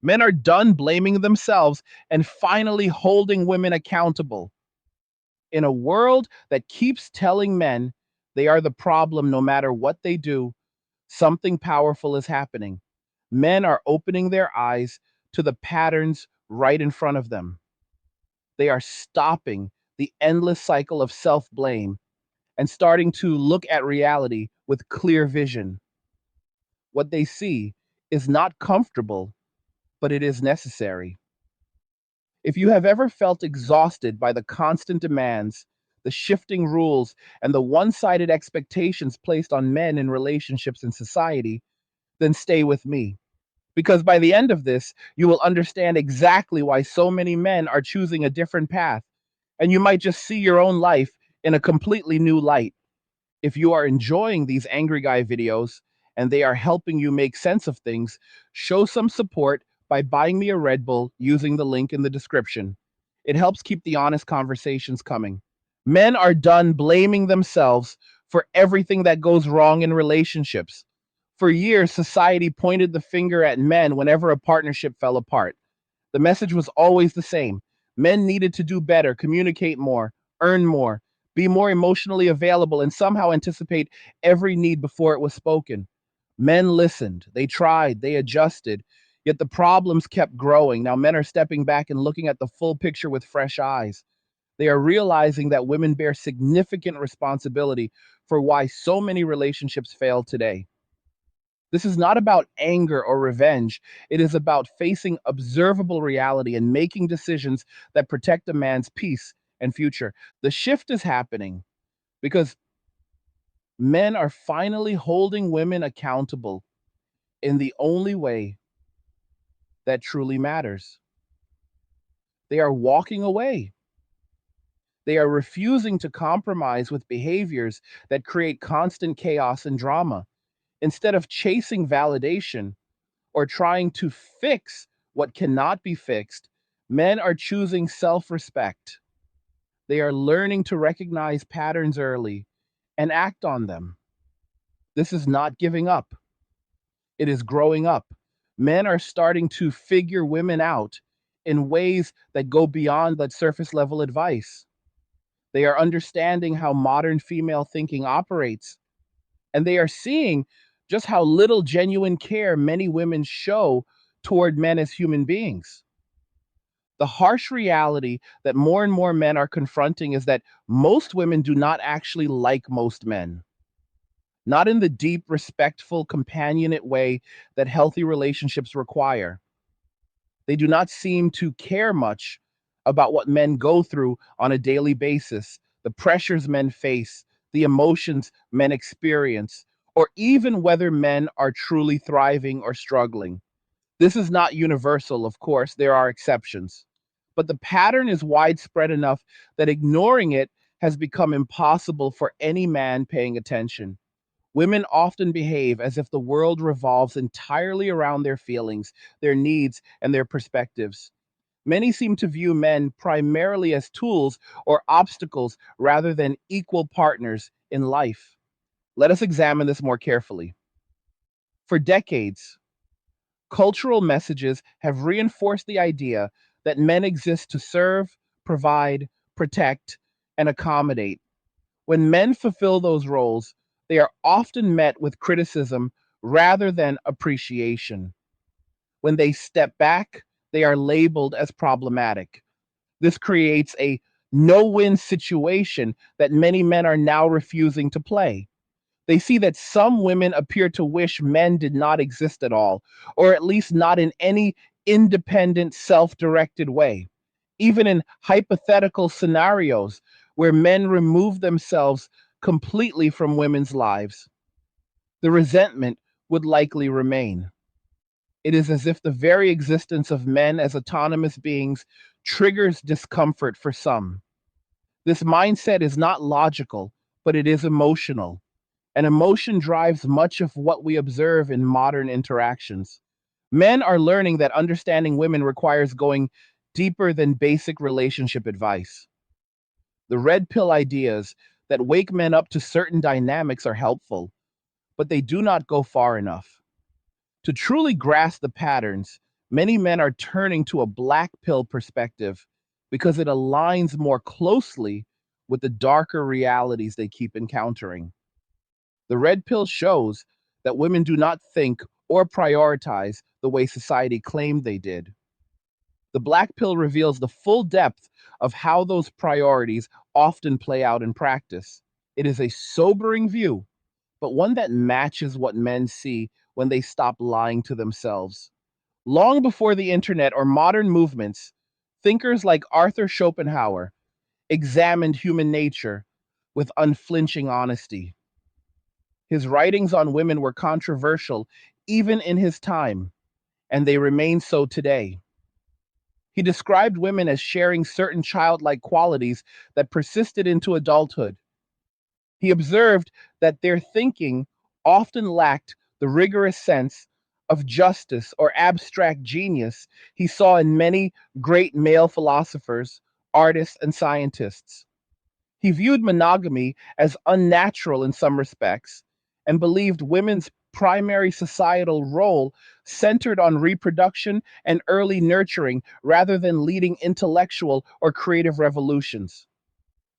Men are done blaming themselves and finally holding women accountable. In a world that keeps telling men they are the problem no matter what they do, something powerful is happening. Men are opening their eyes to the patterns right in front of them. They are stopping the endless cycle of self blame and starting to look at reality with clear vision. What they see is not comfortable, but it is necessary. If you have ever felt exhausted by the constant demands, the shifting rules, and the one sided expectations placed on men in relationships and society, then stay with me. Because by the end of this, you will understand exactly why so many men are choosing a different path, and you might just see your own life in a completely new light. If you are enjoying these Angry Guy videos and they are helping you make sense of things, show some support by buying me a Red Bull using the link in the description. It helps keep the honest conversations coming. Men are done blaming themselves for everything that goes wrong in relationships. For years, society pointed the finger at men whenever a partnership fell apart. The message was always the same: men needed to do better, communicate more, earn more, be more emotionally available, and somehow anticipate every need before it was spoken. Men listened, they tried, they adjusted, yet the problems kept growing. Now men are stepping back and looking at the full picture with fresh eyes. They are realizing that women bear significant responsibility for why so many relationships fail today. This is not about anger or revenge. It is about facing observable reality and making decisions that protect a man's peace and future. The shift is happening because men are finally holding women accountable in the only way that truly matters. They are walking away. They are refusing to compromise with behaviors that create constant chaos and drama. Instead of chasing validation, or trying to fix what cannot be fixed, men are choosing self respect. They are learning to recognize patterns early and act on them. This is not giving up, it is growing up. Men are starting to figure women out in ways that go beyond that surface level advice. They are understanding how modern female thinking operates, and they are seeing just how little genuine care many women show toward men as human beings. The harsh reality that more and more men are confronting is that most women do not actually like most men, not in the deep, respectful, companionate way that healthy relationships require. They do not seem to care much about what men go through on a daily basis, the pressures men face, the emotions men experience, or even whether men are truly thriving or struggling. This is not universal, of course, there are exceptions. But the pattern is widespread enough that ignoring it has become impossible for any man paying attention. Women often behave as if the world revolves entirely around their feelings, their needs, and their perspectives. Many seem to view men primarily as tools or obstacles rather than equal partners in life. Let us examine this more carefully. For decades, cultural messages have reinforced the idea that men exist to serve, provide, protect, and accommodate. When men fulfill those roles, they are often met with criticism rather than appreciation. When they step back, they are labeled as problematic. This creates a no win situation that many men are now refusing to play. They see that some women appear to wish men did not exist at all, or at least not in any independent, self directed way. Even in hypothetical scenarios where men remove themselves completely from women's lives, the resentment would likely remain. It is as if the very existence of men as autonomous beings triggers discomfort for some. This mindset is not logical, but it is emotional. And emotion drives much of what we observe in modern interactions. Men are learning that understanding women requires going deeper than basic relationship advice. The red pill ideas that wake men up to certain dynamics are helpful, but they do not go far enough. To truly grasp the patterns, Many men are turning to a black pill perspective because it aligns more closely with the darker realities they keep encountering. The red pill shows that women do not think or prioritize the way society claimed they did. The black pill reveals the full depth of how those priorities often play out in practice. It is a sobering view, but one that matches what men see when they stop lying to themselves. Long before the internet or modern movements, thinkers like Arthur Schopenhauer examined human nature with unflinching honesty. His writings on women were controversial even in his time, and they remain so today. He described women as sharing certain childlike qualities that persisted into adulthood. He observed that their thinking often lacked the rigorous sense of justice or abstract genius he saw in many great male philosophers, artists, and scientists. He viewed monogamy as unnatural in some respects and believed women's primary societal role centered on reproduction and early nurturing rather than leading intellectual or creative revolutions.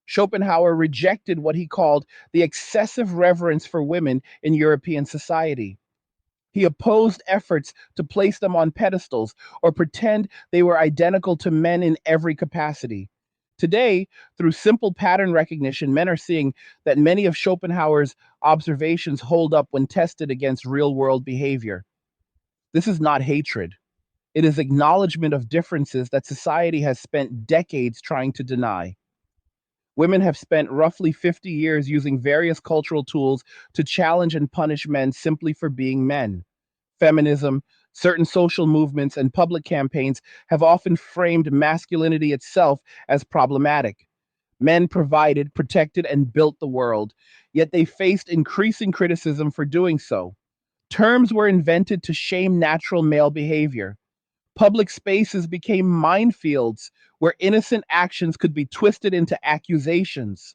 Schopenhauer rejected what he called the excessive reverence for women in European society. He opposed efforts to place them on pedestals or pretend they were identical to men in every capacity. Today, through simple pattern recognition, men are seeing that many of Schopenhauer's observations hold up when tested against real world behavior. This is not hatred, it is acknowledgement of differences that society has spent decades trying to deny. Women have spent roughly 50 years using various cultural tools to challenge and punish men simply for being men. Feminism, certain social movements, and public campaigns have often framed masculinity itself as problematic. Men provided, protected, and built the world, yet they faced increasing criticism for doing so. Terms were invented to shame natural male behavior. Public spaces became minefields where innocent actions could be twisted into accusations.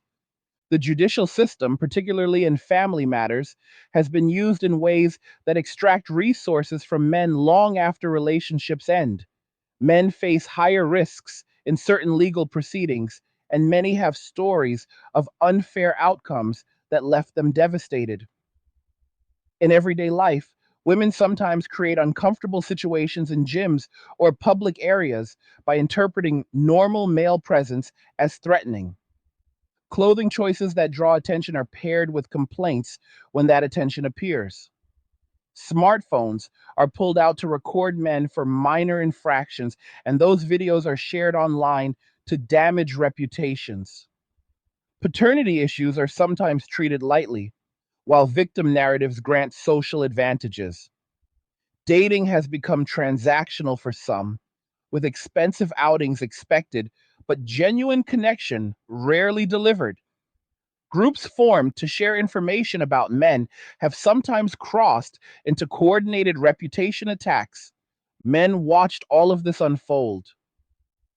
The judicial system, particularly in family matters, has been used in ways that extract resources from men long after relationships end. Men face higher risks in certain legal proceedings, and many have stories of unfair outcomes that left them devastated. In everyday life, women sometimes create uncomfortable situations in gyms or public areas by interpreting normal male presence as threatening. Clothing choices that draw attention are paired with complaints when that attention appears. Smartphones are pulled out to record men for minor infractions, and those videos are shared online to damage reputations. Paternity issues are sometimes treated lightly, while victim narratives grant social advantages. Dating has become transactional for some, with expensive outings expected, but genuine connection rarely delivered. Groups formed to share information about men have sometimes crossed into coordinated reputation attacks. Men watched all of this unfold.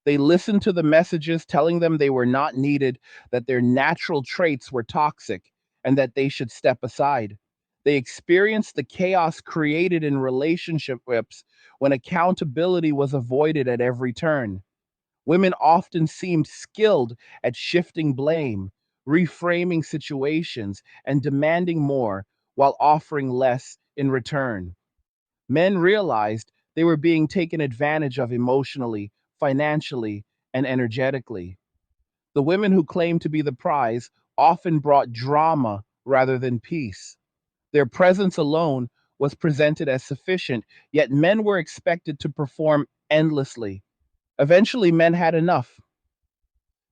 They listened to the messages telling them they were not needed, that their natural traits were toxic, and that they should step aside. They experienced the chaos created in relationships when accountability was avoided at every turn. Women often seemed skilled at shifting blame, reframing situations, and demanding more while offering less in return. Men realized they were being taken advantage of emotionally, financially, and energetically. The women who claimed to be the prize often brought drama rather than peace. Their presence alone was presented as sufficient, yet men were expected to perform endlessly. Eventually, men had enough.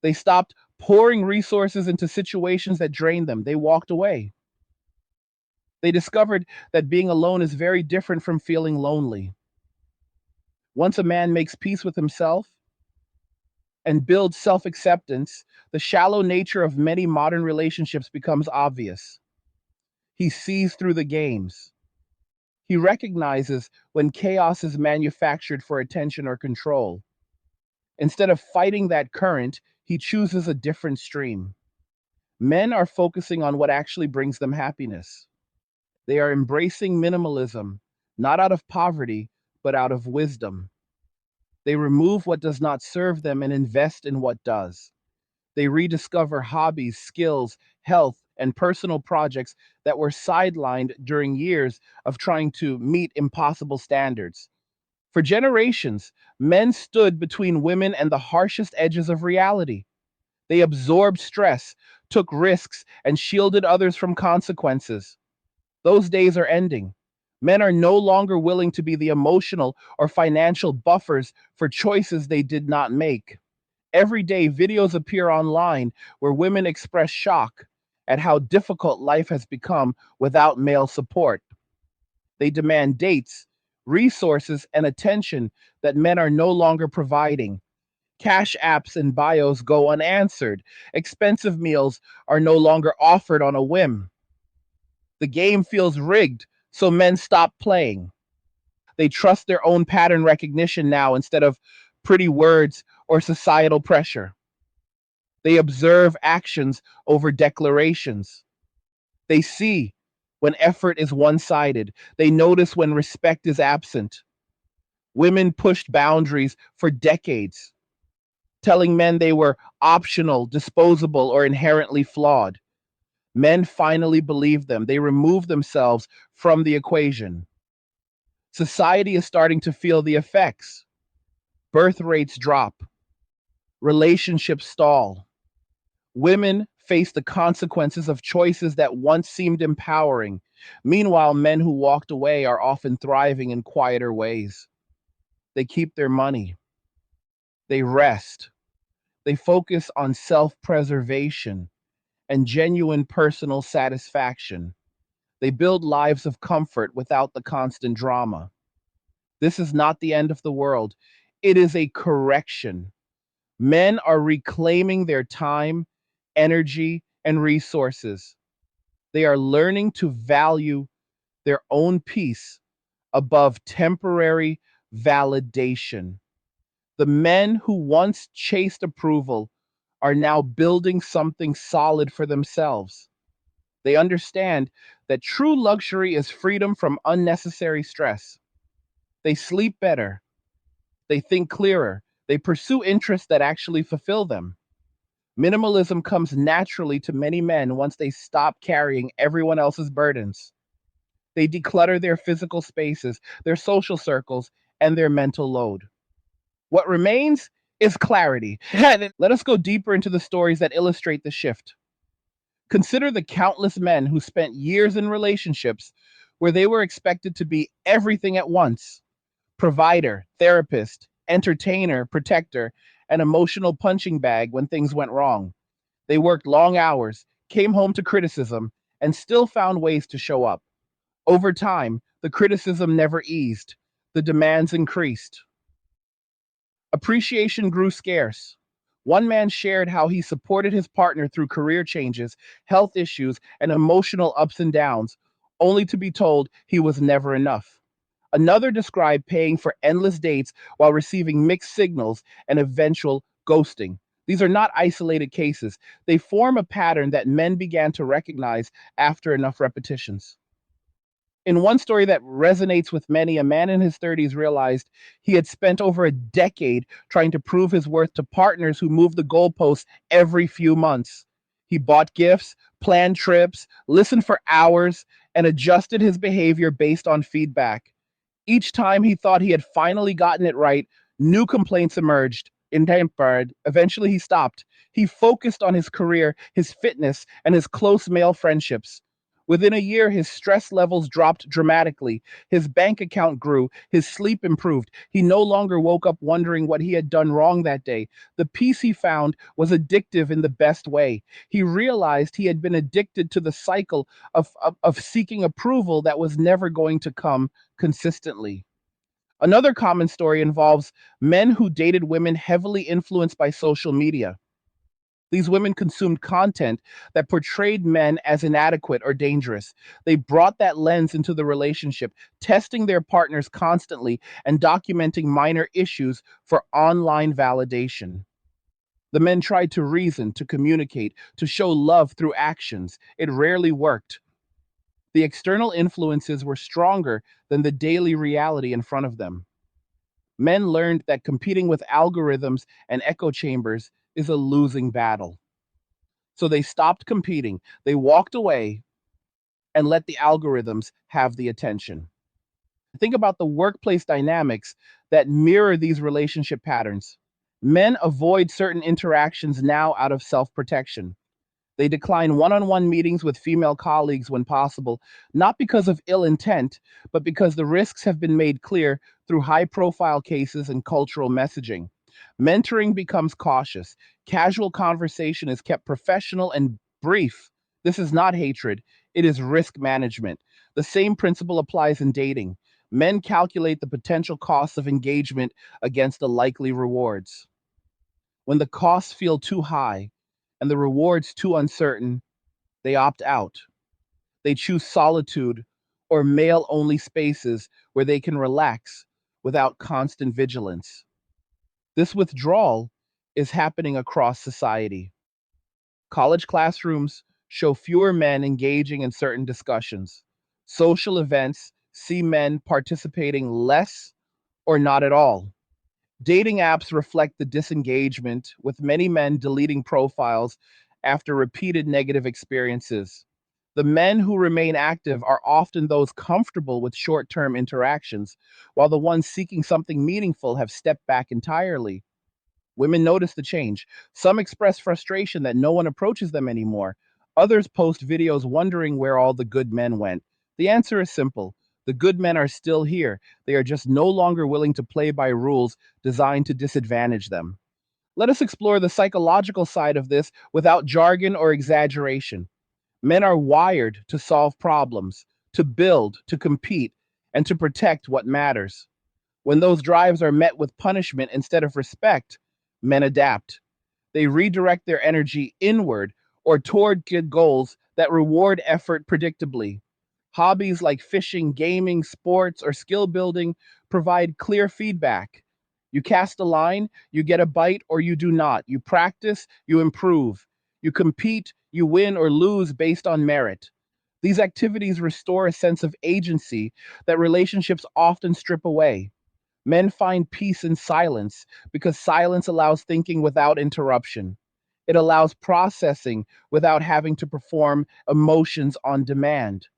They stopped pouring resources into situations that drained them. They walked away. They discovered that being alone is very different from feeling lonely. Once a man makes peace with himself and builds self acceptance, the shallow nature of many modern relationships becomes obvious. He sees through the games. He recognizes when chaos is manufactured for attention or control. Instead of fighting that current, he chooses a different stream. Men are focusing on what actually brings them happiness. They are embracing minimalism, not out of poverty, but out of wisdom. They remove what does not serve them and invest in what does. They rediscover hobbies, skills, health, and personal projects that were sidelined during years of trying to meet impossible standards. For generations, men stood between women and the harshest edges of reality. They absorbed stress, took risks, and shielded others from consequences. Those days are ending. Men are no longer willing to be the emotional or financial buffers for choices they did not make. Every day, videos appear online where women express shock at how difficult life has become without male support. They demand dates, resources, and attention that men are no longer providing. Cash apps and bios go unanswered. Expensive meals are no longer offered on a whim. The game feels rigged, so men stop playing. They trust their own pattern recognition now instead of pretty words or societal pressure. They observe actions over declarations. They see when effort is one sided. They notice when respect is absent. Women pushed boundaries for decades, telling men they were optional, disposable, or inherently flawed. Men finally believed them. They removed themselves from the equation. Society is starting to feel the effects. Birth rates drop, relationships stall. Women face the consequences of choices that once seemed empowering. Meanwhile, men who walked away are often thriving in quieter ways. They keep their money, they rest, they focus on self preservation and genuine personal satisfaction. They build lives of comfort without the constant drama. This is not the end of the world, it is a correction. Men are reclaiming their time, energy, and resources. They are learning to value their own peace above temporary validation. The men who once chased approval are now building something solid for themselves. They understand that true luxury is freedom from unnecessary stress. They sleep better, they think clearer, they pursue interests that actually fulfill them. Minimalism comes naturally to many men once they stop carrying everyone else's burdens. They declutter their physical spaces, their social circles, and their mental load. What remains is clarity. Let us go deeper into the stories that illustrate the shift. Consider the countless men who spent years in relationships where they were expected to be everything at once: provider, therapist, entertainer, protector, and emotional punching bag when things went wrong. They worked long hours, came home to criticism, and still found ways to show up. Over time, the criticism never eased, the demands increased. Appreciation grew scarce. One man shared how he supported his partner through career changes, health issues, and emotional ups and downs, only to be told he was never enough. Another described paying for endless dates while receiving mixed signals and eventual ghosting. These are not isolated cases. They form a pattern that men began to recognize after enough repetitions. In one story that resonates with many, a man in his 30s realized he had spent over a decade trying to prove his worth to partners who moved the goalposts every few months. He bought gifts, planned trips, listened for hours, and adjusted his behavior based on feedback. Each time he thought he had finally gotten it right, new complaints emerged. Intempered. Eventually, he stopped. He focused on his career, his fitness, and his close male friendships. Within a year, his stress levels dropped dramatically. His bank account grew. His sleep improved. He no longer woke up wondering what he had done wrong that day. The peace he found was addictive in the best way. He realized he had been addicted to the cycle of seeking approval that was never going to come consistently. Another common story involves men who dated women heavily influenced by social media. These women consumed content that portrayed men as inadequate or dangerous. They brought that lens into the relationship, testing their partners constantly and documenting minor issues for online validation. The men tried to reason, to communicate, to show love through actions. It rarely worked. The external influences were stronger than the daily reality in front of them. Men learned that competing with algorithms and echo chambers is a losing battle. So they stopped competing. They walked away and let the algorithms have the attention. Think about the workplace dynamics that mirror these relationship patterns. Men avoid certain interactions now out of self protection. They decline one on one meetings with female colleagues when possible, not because of ill intent, but because the risks have been made clear through high profile cases and cultural messaging. Mentoring becomes cautious. Casual conversation is kept professional and brief. This is not hatred, it is risk management. The same principle applies in dating. Men calculate the potential costs of engagement against the likely rewards. When the costs feel too high and the rewards too uncertain, they opt out. They choose solitude or male only spaces where they can relax without constant vigilance. This withdrawal is happening across society. College classrooms show fewer men engaging in certain discussions. Social events see men participating less or not at all. Dating apps reflect the disengagement, with many men deleting profiles after repeated negative experiences. The men who remain active are often those comfortable with short term interactions, while the ones seeking something meaningful have stepped back entirely. Women notice the change. Some express frustration that no one approaches them anymore. Others post videos wondering where all the good men went. The answer is simple: the good men are still here. They are just no longer willing to play by rules designed to disadvantage them. Let us explore the psychological side of this without jargon or exaggeration. Men are wired to solve problems, to build, to compete, and to protect what matters. When those drives are met with punishment instead of respect, men adapt. They redirect their energy inward or toward good goals that reward effort predictably. Hobbies like fishing, gaming, sports, or skill building provide clear feedback. You cast a line, you get a bite, or you do not. You practice, you improve. You compete, you win or lose based on merit. These activities restore a sense of agency that relationships often strip away. Men find peace in silence because silence allows thinking without interruption. It allows processing without having to perform emotions on demand.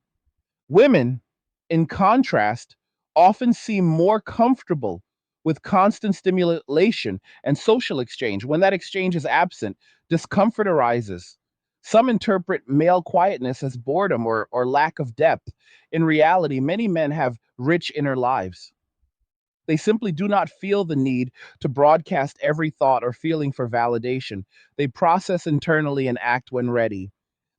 Women, in contrast, often seem more comfortable with constant stimulation and social exchange. When that exchange is absent, discomfort arises. Some interpret male quietness as boredom or lack of depth. In reality, many men have rich inner lives. They simply do not feel the need to broadcast every thought or feeling for validation. They process internally and act when ready.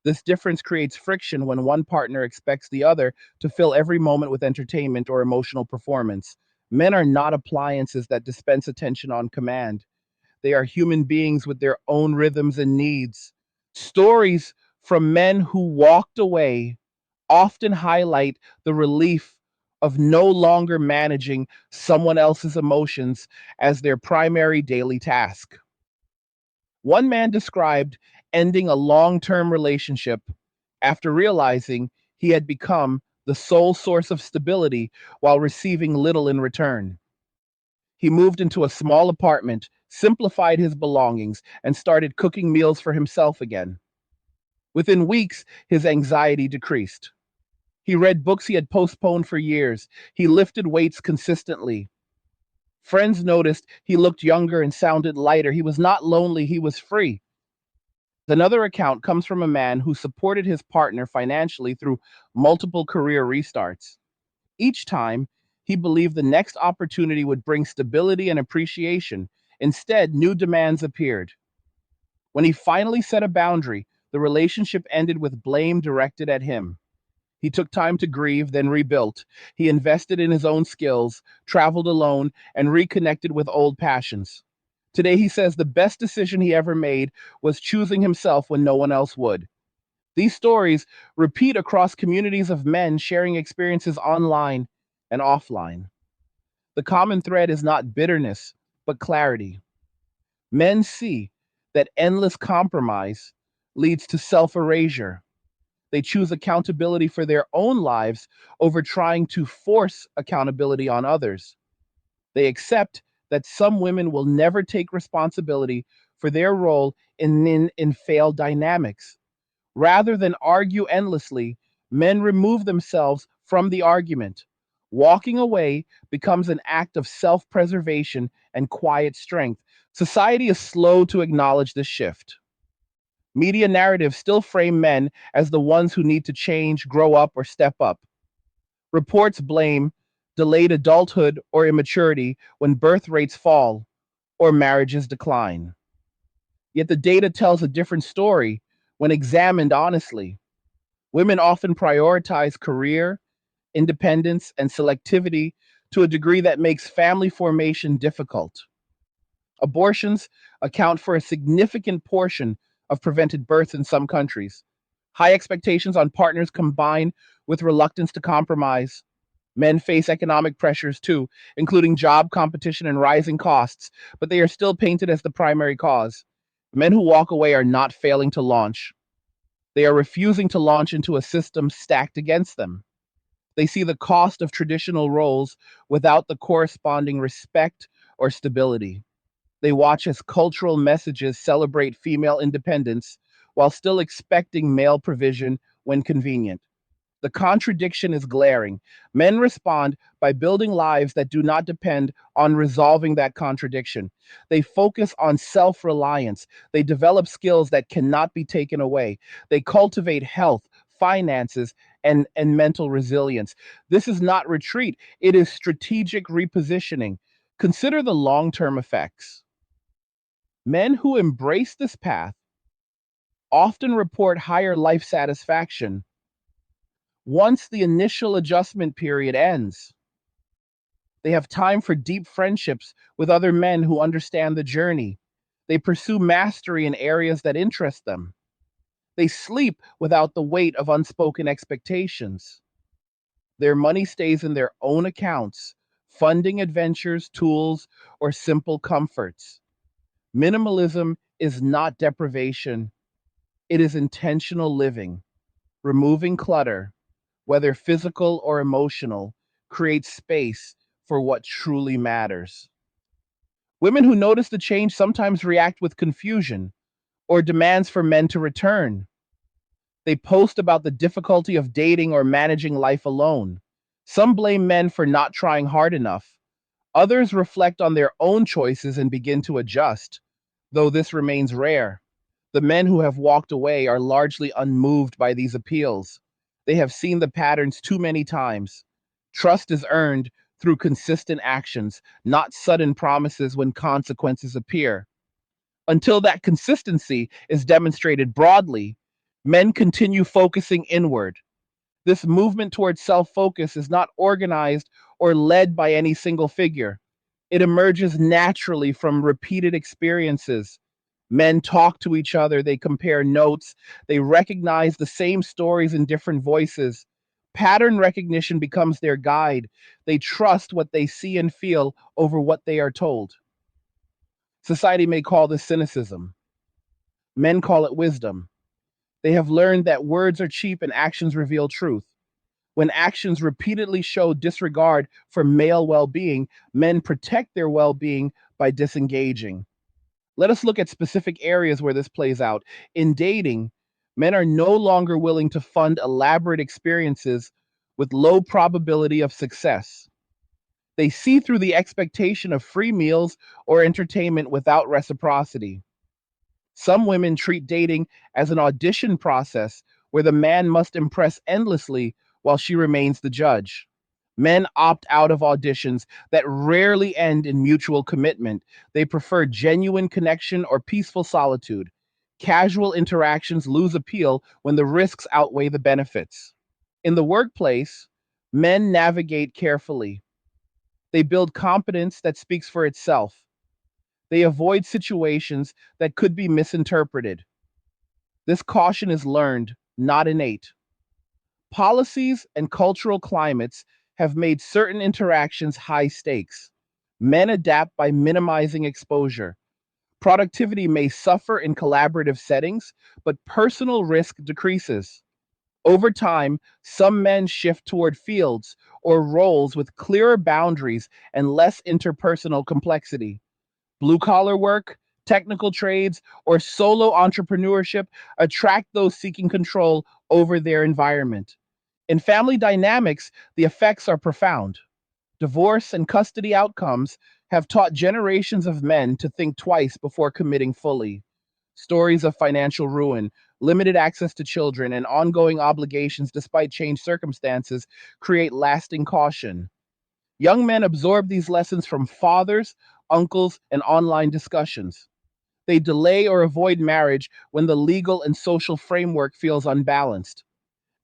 This difference creates friction when one partner expects the other to fill every moment with entertainment or emotional performance. Men are not appliances that dispense attention on command. They are human beings with their own rhythms and needs. Stories from men who walked away often highlight the relief of no longer managing someone else's emotions as their primary daily task. One man described ending a long term relationship after realizing he had become the sole source of stability while receiving little in return. He moved into a small apartment, simplified his belongings, and started cooking meals for himself again. Within weeks, his anxiety decreased. He read books he had postponed for years. He lifted weights consistently. Friends noticed he looked younger and sounded lighter. He was not lonely, he was free. Another account comes from a man who supported his partner financially through multiple career restarts. Each time, he believed the next opportunity would bring stability and appreciation. Instead, new demands appeared. When he finally set a boundary, the relationship ended with blame directed at him. He took time to grieve, then rebuilt. He invested in his own skills, traveled alone, and reconnected with old passions. Today, he says the best decision he ever made was choosing himself when no one else would. These stories repeat across communities of men sharing experiences online and offline. The common thread is not bitterness, but clarity. Men see that endless compromise leads to self erasure. They choose accountability for their own lives over trying to force accountability on others. They accept that some women will never take responsibility for their role in failed dynamics. Rather than argue endlessly, men remove themselves from the argument. Walking away becomes an act of self preservation and quiet strength. Society is slow to acknowledge this shift. Media narratives still frame men as the ones who need to change, grow up, or step up. Reports blame delayed adulthood or immaturity when birth rates fall or marriages decline. Yet the data tells a different story when examined honestly. Women often prioritize career, independence, and selectivity to a degree that makes family formation difficult. Abortions account for a significant portion of prevented births in some countries. High expectations on partners combine with reluctance to compromise. Men face economic pressures too, including job competition and rising costs, but they are still painted as the primary cause. Men who walk away are not failing to launch. They are refusing to launch into a system stacked against them. They see the cost of traditional roles without the corresponding respect or stability. They watch as cultural messages celebrate female independence while still expecting male provision when convenient. The contradiction is glaring. Men respond by building lives that do not depend on resolving that contradiction. They focus on self reliance. They develop skills that cannot be taken away. They cultivate health, finances, and mental resilience. This is not retreat, it is strategic repositioning. Consider the long term effects. Men who embrace this path often report higher life satisfaction once the initial adjustment period ends. They have time for deep friendships with other men who understand the journey. They pursue mastery in areas that interest them. They sleep without the weight of unspoken expectations. Their money stays in their own accounts, funding adventures, tools, or simple comforts. Minimalism is not deprivation, it is intentional living. Removing clutter, whether physical or emotional, creates space for what truly matters. Women who notice the change sometimes react with confusion or demands for men to return. They post about the difficulty of dating or managing life alone. Some blame men for not trying hard enough. Others reflect on their own choices and begin to adjust, though this remains rare. The men who have walked away are largely unmoved by these appeals. They have seen the patterns too many times. Trust is earned through consistent actions, not sudden promises when consequences appear. Until that consistency is demonstrated broadly, men continue focusing inward. This movement towards self focus is not organized or led by any single figure. It emerges naturally from repeated experiences. Men talk to each other, they compare notes, they recognize the same stories in different voices. Pattern recognition becomes their guide. They trust what they see and feel over what they are told. Society may call this cynicism. Men call it wisdom. They have learned that words are cheap and actions reveal truth. When actions repeatedly show disregard for male well being, men protect their well being by disengaging. Let us look at specific areas where this plays out. In dating, men are no longer willing to fund elaborate experiences with low probability of success. They see through the expectation of free meals or entertainment without reciprocity. Some women treat dating as an audition process where the man must impress endlessly while she remains the judge. Men opt out of auditions that rarely end in mutual commitment. They prefer genuine connection or peaceful solitude. Casual interactions lose appeal when the risks outweigh the benefits. In the workplace, men navigate carefully. They build competence that speaks for itself. They avoid situations that could be misinterpreted. This caution is learned, not innate. Policies and cultural climates have made certain interactions high stakes. Men adapt by minimizing exposure. Productivity may suffer in collaborative settings, but personal risk decreases. Over time, some men shift toward fields or roles with clearer boundaries and less interpersonal complexity. Blue collar work, technical trades, or solo entrepreneurship attract those seeking control over their environment. In family dynamics, the effects are profound. Divorce and custody outcomes have taught generations of men to think twice before committing fully. Stories of financial ruin, limited access to children, and ongoing obligations despite changed circumstances create lasting caution. Young men absorb these lessons from fathers, uncles, and online discussions. They delay or avoid marriage when the legal and social framework feels unbalanced.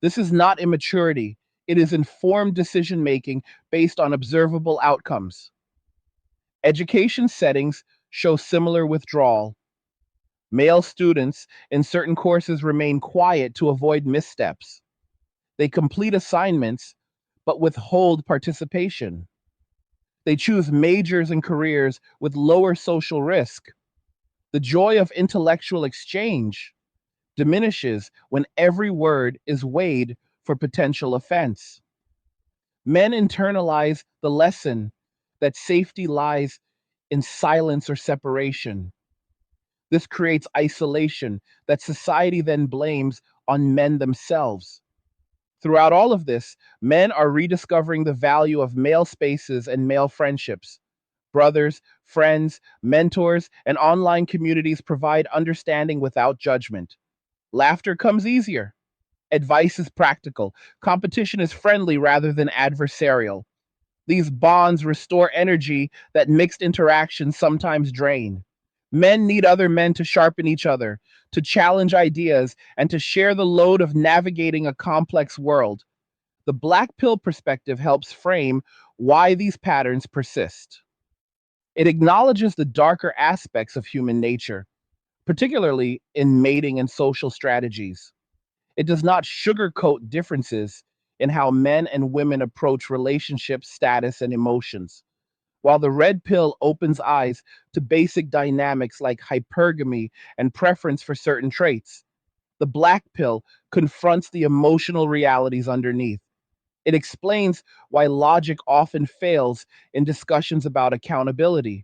This is not immaturity, it is informed decision making based on observable outcomes. Education settings show similar withdrawal. Male students in certain courses remain quiet to avoid missteps. They complete assignments but withhold participation. They choose majors and careers with lower social risk. The joy of intellectual exchange diminishes when every word is weighed for potential offense. Men internalize the lesson that safety lies in silence or separation. This creates isolation that society then blames on men themselves. Throughout all of this, men are rediscovering the value of male spaces and male friendships. Brothers, friends, mentors, and online communities provide understanding without judgment. Laughter comes easier. Advice is practical. Competition is friendly rather than adversarial. These bonds restore energy that mixed interactions sometimes drain. Men need other men to sharpen each other, to challenge ideas, and to share the load of navigating a complex world. The black pill perspective helps frame why these patterns persist. It acknowledges the darker aspects of human nature, particularly in mating and social strategies. It does not sugarcoat differences in how men and women approach relationships, status, and emotions. While the red pill opens eyes to basic dynamics like hypergamy and preference for certain traits, the black pill confronts the emotional realities underneath. It explains why logic often fails in discussions about accountability.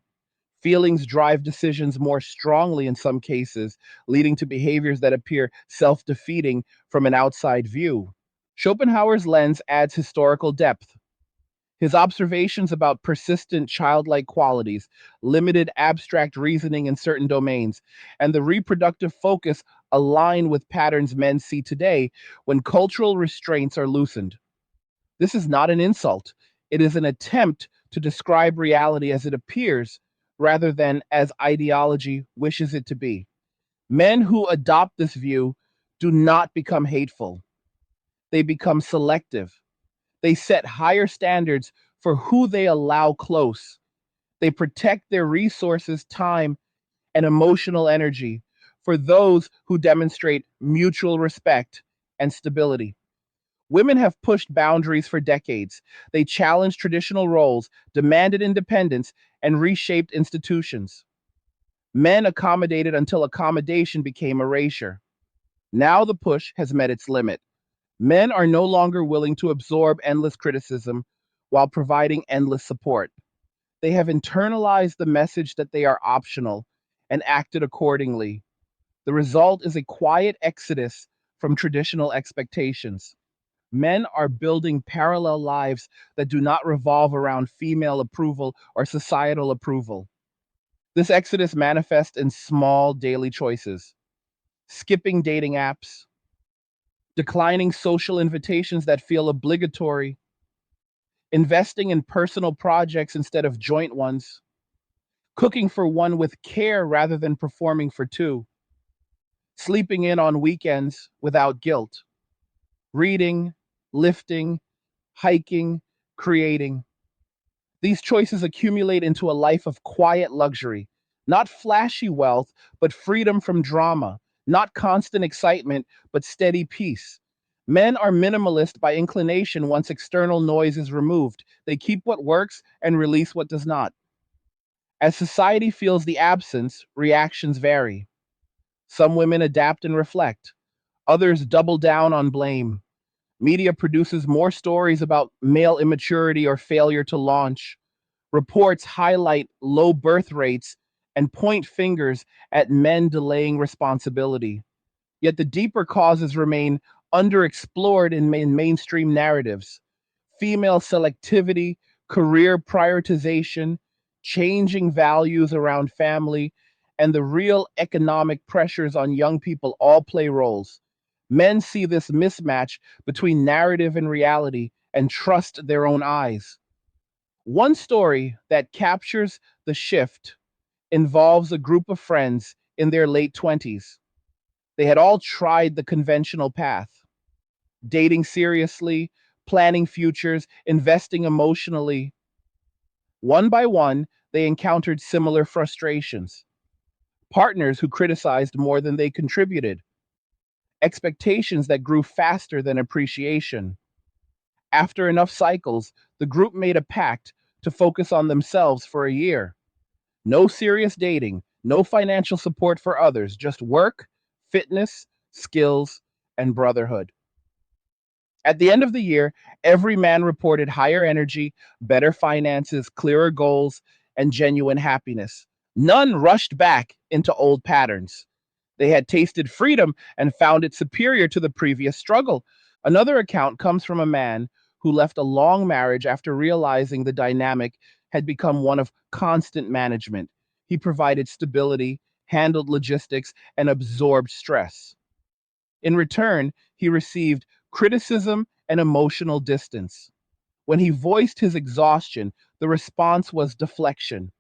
Feelings drive decisions more strongly in some cases, leading to behaviors that appear self defeating from an outside view. Schopenhauer's lens adds historical depth. His observations about persistent childlike qualities, limited abstract reasoning in certain domains, and the reproductive focus align with patterns men see today when cultural restraints are loosened. This is not an insult, it is an attempt to describe reality as it appears rather than as ideology wishes it to be. Men who adopt this view do not become hateful, they become selective. They set higher standards for who they allow close. They protect their resources, time, and emotional energy for those who demonstrate mutual respect and stability. Women have pushed boundaries for decades. They challenged traditional roles, demanded independence, and reshaped institutions. Men accommodated until accommodation became erasure. Now the push has met its limit. Men are no longer willing to absorb endless criticism while providing endless support. They have internalized the message that they are optional and acted accordingly. The result is a quiet exodus from traditional expectations. Men are building parallel lives that do not revolve around female approval or societal approval. This exodus manifests in small daily choices: skipping dating apps, declining social invitations that feel obligatory, investing in personal projects instead of joint ones, cooking for one with care rather than performing for two, sleeping in on weekends without guilt, reading, lifting, hiking, creating. These choices accumulate into a life of quiet luxury, not flashy wealth, but freedom from drama, not constant excitement, but steady peace. Men are minimalist by inclination once external noise is removed. They keep what works and release what does not. As society feels the absence, reactions vary. Some women adapt and reflect. Others double down on blame. Media produces more stories about male immaturity or failure to launch. Reports highlight low birth rates and point fingers at men delaying responsibility. Yet the deeper causes remain underexplored in mainstream narratives. Female selectivity, career prioritization, changing values around family, and the real economic pressures on young people all play roles. Men see this mismatch between narrative and reality and trust their own eyes. One story that captures the shift involves a group of friends in their late 20s. They had all tried the conventional path, dating seriously, planning futures, investing emotionally. One by one, they encountered similar frustrations. Partners who criticized more than they contributed, expectations that grew faster than appreciation. After enough cycles, the group made a pact to focus on themselves for a year. No serious dating, no financial support for others, just work, fitness, skills, and brotherhood. At the end of the year, every man reported higher energy, better finances, clearer goals, and genuine happiness. None rushed back into old patterns. They had tasted freedom and found it superior to the previous struggle. Another account comes from a man who left a long marriage after realizing the dynamic had become one of constant management. He provided stability, handled logistics, and absorbed stress. In return, he received criticism and emotional distance. When he voiced his exhaustion, the response was deflection.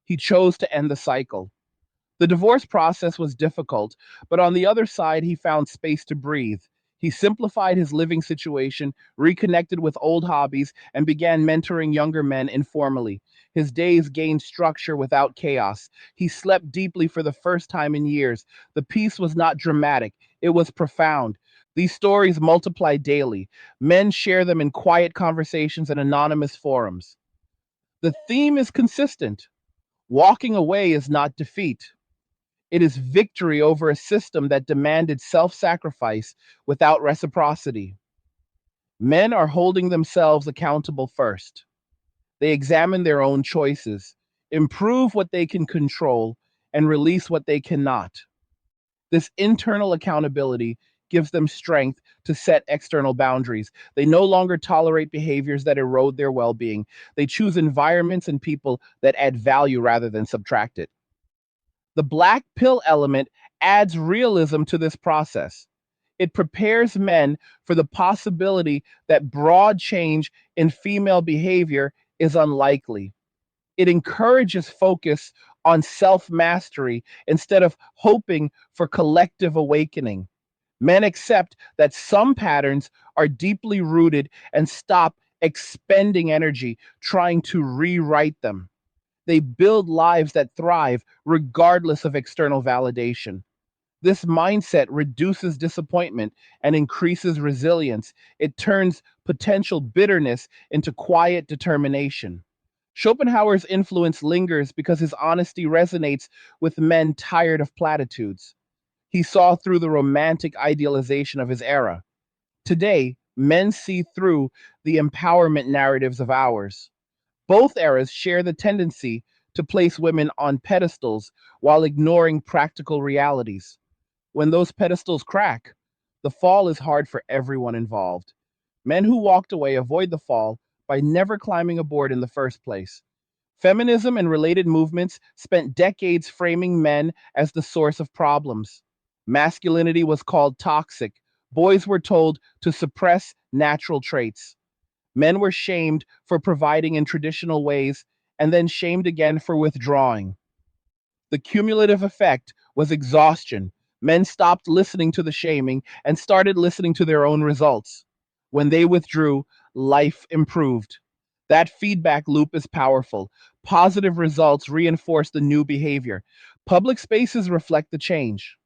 He chose to end the cycle. The divorce process was difficult, but on the other side, he found space to breathe. He simplified his living situation, reconnected with old hobbies, and began mentoring younger men informally. His days gained structure without chaos. He slept deeply for the first time in years. The peace was not dramatic, it was profound. These stories multiply daily. Men share them in quiet conversations and anonymous forums. The theme is consistent. Walking away is not defeat. It is victory over a system that demanded self sacrifice without reciprocity. Men are holding themselves accountable first. They examine their own choices, improve what they can control, and release what they cannot. This internal accountability gives them strength to set external boundaries. They no longer tolerate behaviors that erode their well being. They choose environments and people that add value rather than subtract it. The black pill element adds realism to this process. It prepares men for the possibility that broad change in female behavior is unlikely. It encourages focus on self mastery instead of hoping for collective awakening. Men accept that some patterns are deeply rooted and stop expending energy trying to rewrite them. They build lives that thrive regardless of external validation. This mindset reduces disappointment and increases resilience. It turns potential bitterness into quiet determination. Schopenhauer's influence lingers because his honesty resonates with men tired of platitudes. He saw through the romantic idealization of his era. Today, men see through the empowerment narratives of ours. Both eras share the tendency to place women on pedestals while ignoring practical realities. When those pedestals crack, the fall is hard for everyone involved. Men who walked away avoid the fall by never climbing aboard in the first place. Feminism and related movements spent decades framing men as the source of problems. Masculinity was called toxic. Boys were told to suppress natural traits. Men were shamed for providing in traditional ways and then shamed again for withdrawing. The cumulative effect was exhaustion. Men stopped listening to the shaming and started listening to their own results. When they withdrew, life improved. That feedback loop is powerful. Positive results reinforce the new behavior. Public spaces reflect the change.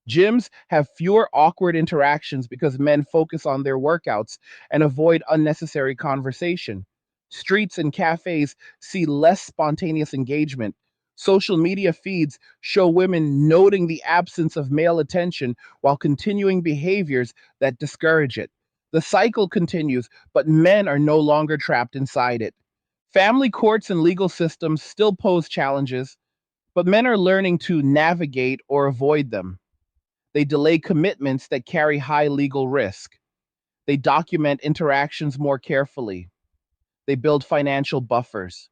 Gyms have fewer awkward interactions because men focus on their workouts and avoid unnecessary conversation. Streets and cafes see less spontaneous engagement. Social media feeds show women noting the absence of male attention while continuing behaviors that discourage it. The cycle continues, but men are no longer trapped inside it. Family courts and legal systems still pose challenges, but men are learning to navigate or avoid them. They delay commitments that carry high legal risk. They document interactions more carefully. They build financial buffers.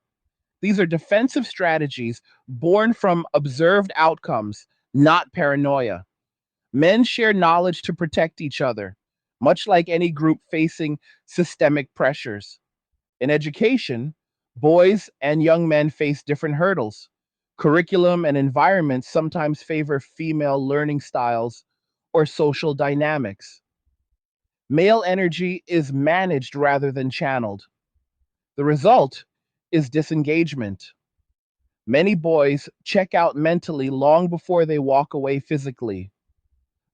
These are defensive strategies born from observed outcomes, not paranoia. Men share knowledge to protect each other, much like any group facing systemic pressures. In education, boys and young men face different hurdles. Curriculum and environments sometimes favor female learning styles or social dynamics. Male energy is managed rather than channeled. The result is disengagement. Many boys check out mentally long before they walk away physically.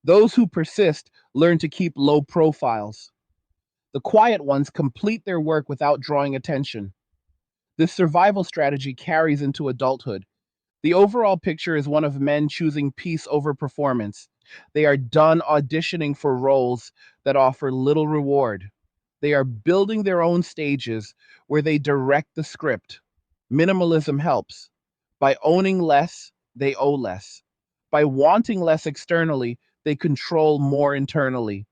Those who persist learn to keep low profiles. The quiet ones complete their work without drawing attention. This survival strategy carries into adulthood. The overall picture is one of men choosing peace over performance. They are done auditioning for roles that offer little reward. They are building their own stages where they direct the script. Minimalism helps. By owning less, they owe less. By wanting less externally, they control more internally.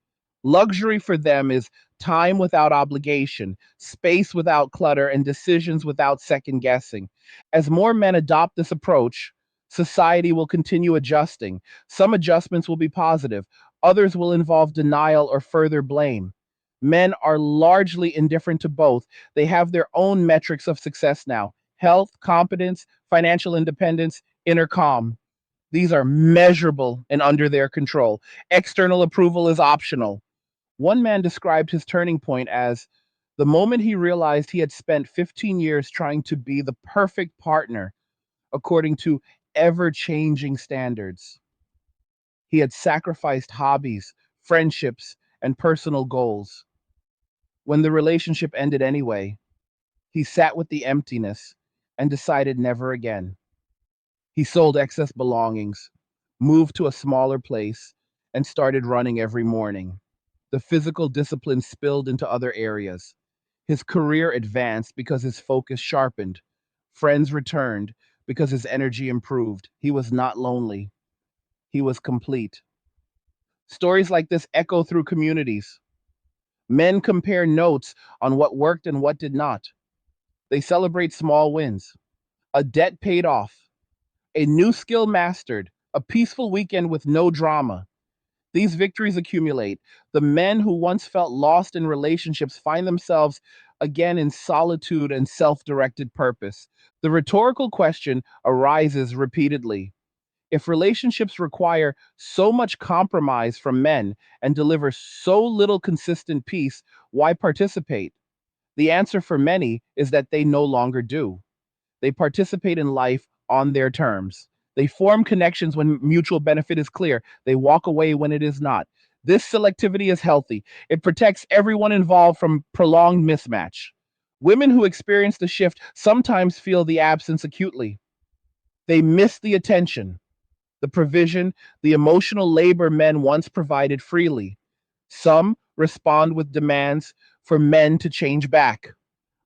Luxury for them is time without obligation, space without clutter, and decisions without second guessing. As more men adopt this approach, society will continue adjusting. Some adjustments will be positive, others will involve denial or further blame. Men are largely indifferent to both. They have their own metrics of success now: health, competence, financial independence, inner calm. These are measurable and under their control. External approval is optional. One man described his turning point as the moment he realized he had spent 15 years trying to be the perfect partner according to ever changing standards. He had sacrificed hobbies, friendships, and personal goals. When the relationship ended anyway, he sat with the emptiness and decided never again. He sold excess belongings, moved to a smaller place, and started running every morning. The physical discipline spilled into other areas. His career advanced because his focus sharpened. Friends returned because his energy improved. He was not lonely, he was complete. Stories like this echo through communities. Men compare notes on what worked and what did not. They celebrate small wins: a debt paid off, a new skill mastered, a peaceful weekend with no drama. These victories accumulate. The men who once felt lost in relationships find themselves again in solitude and self directed purpose. The rhetorical question arises repeatedly: if relationships require so much compromise from men and deliver so little consistent peace, why participate? The answer for many is that they no longer do. They participate in life on their terms. They form connections when mutual benefit is clear. They walk away when it is not. This selectivity is healthy. It protects everyone involved from prolonged mismatch. Women who experience the shift sometimes feel the absence acutely. They miss the attention, the provision, the emotional labor men once provided freely. Some respond with demands for men to change back.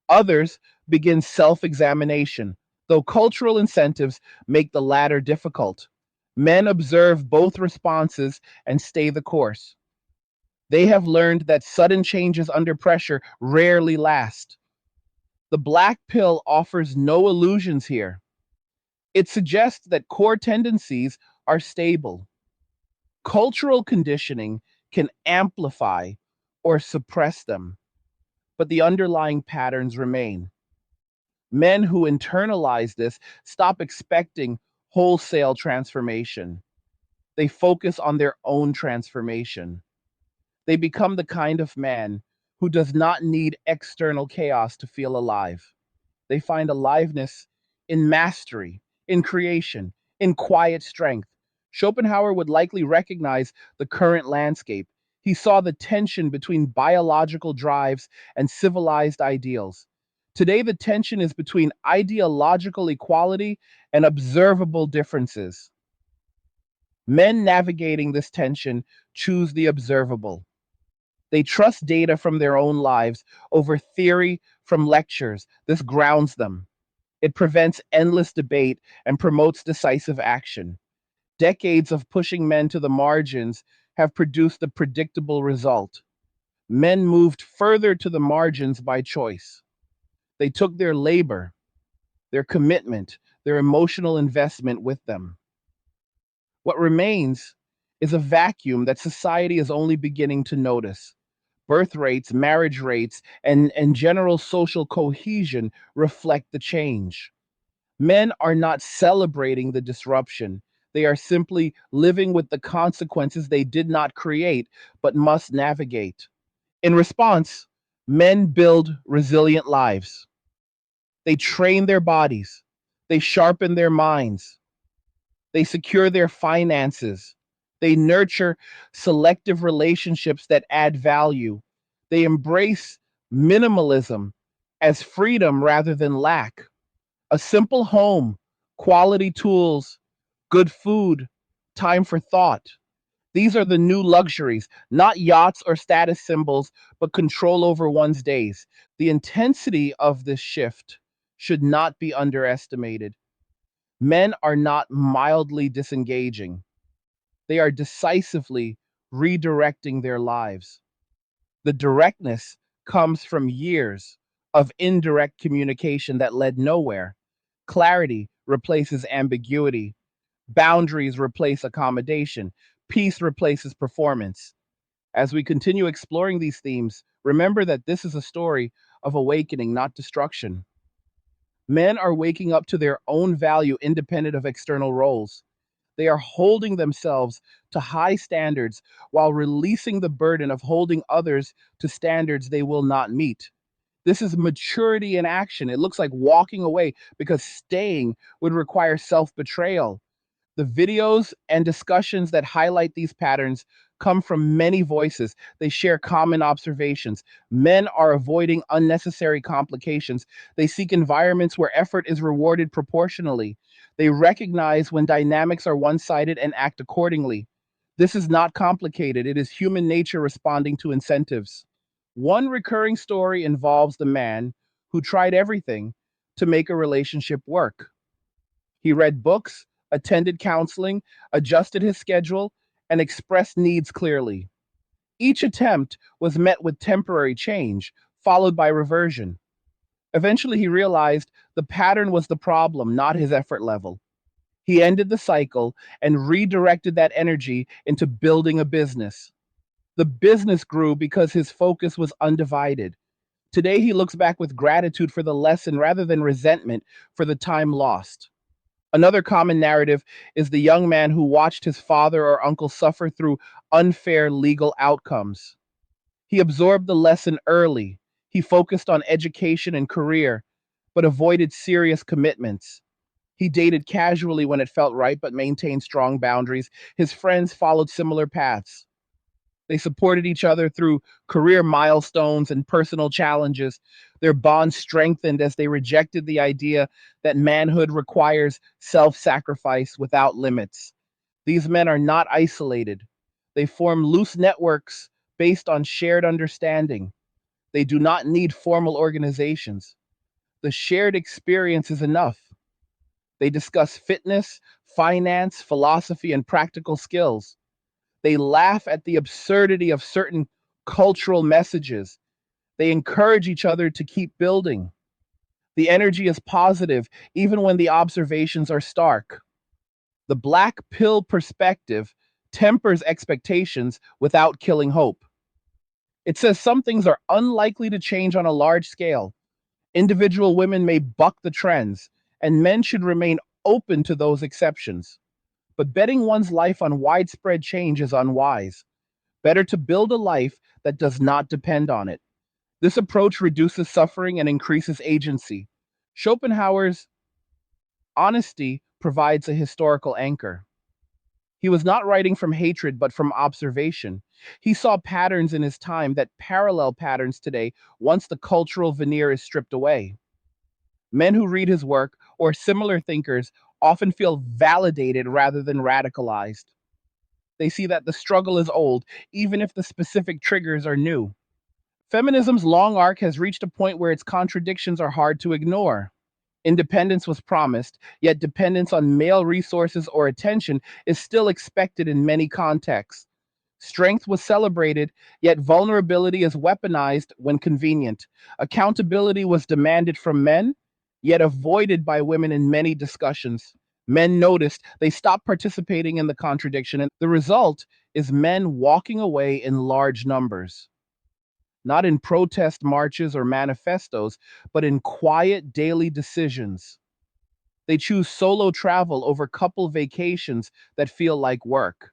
Others begin self examination, though cultural incentives make the latter difficult. Men observe both responses and stay the course. They have learned that sudden changes under pressure rarely last. The black pill offers no illusions here. It suggests that core tendencies are stable. Cultural conditioning can amplify or suppress them, but the underlying patterns remain. Men who internalize this stop expecting wholesale transformation. They focus on their own transformation. They become the kind of man who does not need external chaos to feel alive. They find aliveness in mastery, in creation, in quiet strength. Schopenhauer would likely recognize the current landscape. He saw the tension between biological drives and civilized ideals. Today, the tension is between ideological equality and observable differences. Men navigating this tension choose the observable. They trust data from their own lives over theory from lectures. This grounds them. It prevents endless debate and promotes decisive action. Decades of pushing men to the margins have produced the predictable result. Men moved further to the margins by choice. They took their labor, their commitment, their emotional investment with them. What remains is a vacuum that society is only beginning to notice. Birth rates, marriage rates, and general social cohesion reflect the change. Men are not celebrating the disruption. They are simply living with the consequences they did not create but must navigate. In response, men build resilient lives. They train their bodies, they sharpen their minds, they secure their finances, they nurture selective relationships that add value, they embrace minimalism as freedom rather than lack. A simple home, quality tools, good food, time for thought. These are the new luxuries, not yachts or status symbols, but control over one's days. The intensity of this shift should not be underestimated. Men are not mildly disengaging, they are decisively redirecting their lives. The directness comes from years of indirect communication that led nowhere. Clarity replaces ambiguity, boundaries replace accommodation, peace replaces performance. As we continue exploring these themes, remember that this is a story of awakening, not destruction. Men are waking up to their own value independent of external roles. They are holding themselves to high standards while releasing the burden of holding others to standards they will not meet. This is maturity in action. It looks like walking away because staying would require self betrayal. The videos and discussions that highlight these patterns come from many voices. They share common observations. Men are avoiding unnecessary complications. They seek environments where effort is rewarded proportionally. They recognize when dynamics are one sided and act accordingly. This is not complicated, it is human nature responding to incentives. One recurring story involves the man who tried everything to make a relationship work. He read books, attended counseling, adjusted his schedule, and expressed needs clearly. Each attempt was met with temporary change, followed by reversion. Eventually, he realized the pattern was the problem, not his effort level. He ended the cycle and redirected that energy into building a business. The business grew because his focus was undivided. Today, he looks back with gratitude for the lesson rather than resentment for the time lost. Another common narrative is the young man who watched his father or uncle suffer through unfair legal outcomes. He absorbed the lesson early. He focused on education and career, but avoided serious commitments. He dated casually when it felt right, but maintained strong boundaries. His friends followed similar paths. They supported each other through career milestones and personal challenges. Their bond strengthened as they rejected the idea that manhood requires self sacrifice without limits. These men are not isolated. They form loose networks based on shared understanding. They do not need formal organizations. The shared experience is enough. They discuss fitness, finance, philosophy, and practical skills. They laugh at the absurdity of certain cultural messages. They encourage each other to keep building. The energy is positive, even when the observations are stark. The black pill perspective tempers expectations without killing hope. It says some things are unlikely to change on a large scale. Individual women may buck the trends, and men should remain open to those exceptions. But betting one's life on widespread change is unwise. Better to build a life that does not depend on it. This approach reduces suffering and increases agency. Schopenhauer's honesty provides a historical anchor. He was not writing from hatred, but from observation. He saw patterns in his time that parallel patterns today once the cultural veneer is stripped away. Men who read his work or similar thinkers often feel validated rather than radicalized. They see that the struggle is old, even if the specific triggers are new. Feminism's long arc has reached a point where its contradictions are hard to ignore. Independence was promised, yet dependence on male resources or attention is still expected in many contexts. Strength was celebrated, yet vulnerability is weaponized when convenient. Accountability was demanded from men, yet avoided by women in many discussions. Men noticed, they stopped participating in the contradiction, and the result is men walking away in large numbers, not in protest marches or manifestos, but in quiet daily decisions. They choose solo travel over couple vacations that feel like work.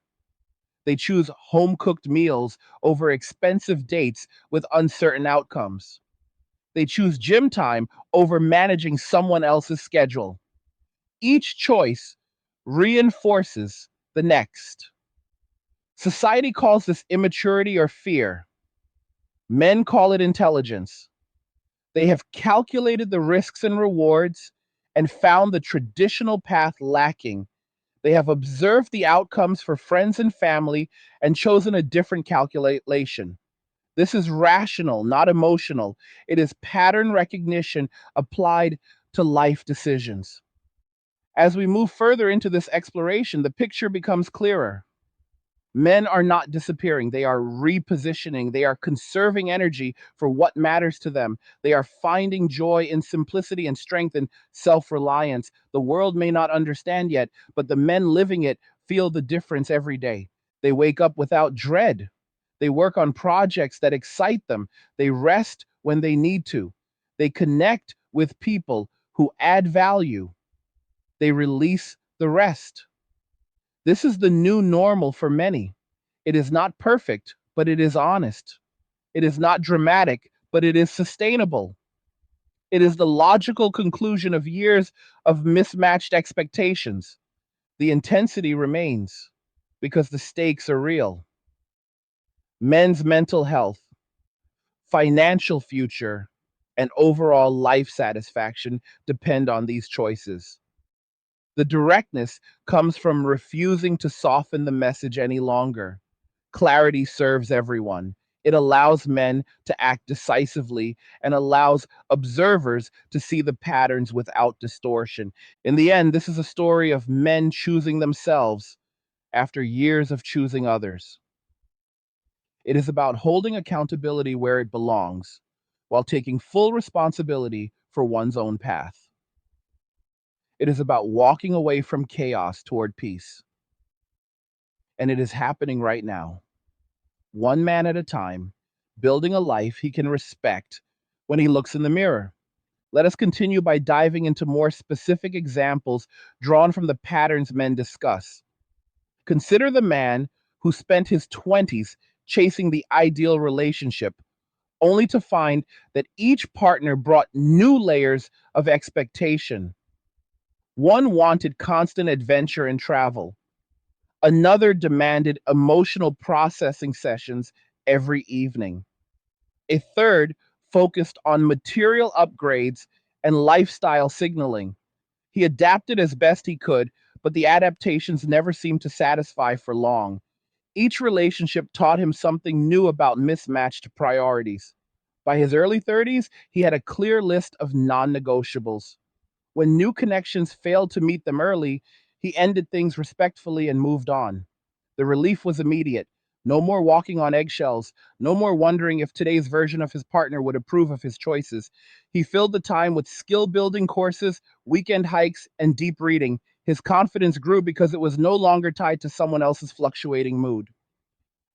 They choose home cooked meals over expensive dates with uncertain outcomes. They choose gym time over managing someone else's schedule. Each choice reinforces the next. Society calls this immaturity or fear. Men call it intelligence. They have calculated the risks and rewards and found the traditional path lacking. They have observed the outcomes for friends and family and chosen a different calculation. This is rational, not emotional. It is pattern recognition applied to life decisions. As we move further into this exploration, the picture becomes clearer. Men are not disappearing. They are repositioning. They are conserving energy for what matters to them. They are finding joy in simplicity and strength and self reliance. The world may not understand yet, but the men living it feel the difference every day. They wake up without dread. They work on projects that excite them. They rest when they need to. They connect with people who add value. They release the rest. This is the new normal for many. It is not perfect, but it is honest. It is not dramatic, but it is sustainable. It is the logical conclusion of years of mismatched expectations. The intensity remains because the stakes are real. Men's mental health, financial future, and overall life satisfaction depend on these choices. The directness comes from refusing to soften the message any longer. Clarity serves everyone. It allows men to act decisively and allows observers to see the patterns without distortion. In the end, this is a story of men choosing themselves after years of choosing others. It is about holding accountability where it belongs while taking full responsibility for one's own path. It is about walking away from chaos toward peace. And it is happening right now, one man at a time, building a life he can respect when he looks in the mirror. Let us continue by diving into more specific examples drawn from the patterns men discuss. Consider the man who spent his 20s chasing the ideal relationship, only to find that each partner brought new layers of expectation. One wanted constant adventure and travel. Another demanded emotional processing sessions every evening. A third focused on material upgrades and lifestyle signaling. He adapted as best he could, but the adaptations never seemed to satisfy for long. Each relationship taught him something new about mismatched priorities. By his early 30s, he had a clear list of non negotiables. When new connections failed to meet them early, he ended things respectfully and moved on. The relief was immediate. No more walking on eggshells, no more wondering if today's version of his partner would approve of his choices. He filled the time with skill building courses, weekend hikes, and deep reading. His confidence grew because it was no longer tied to someone else's fluctuating mood.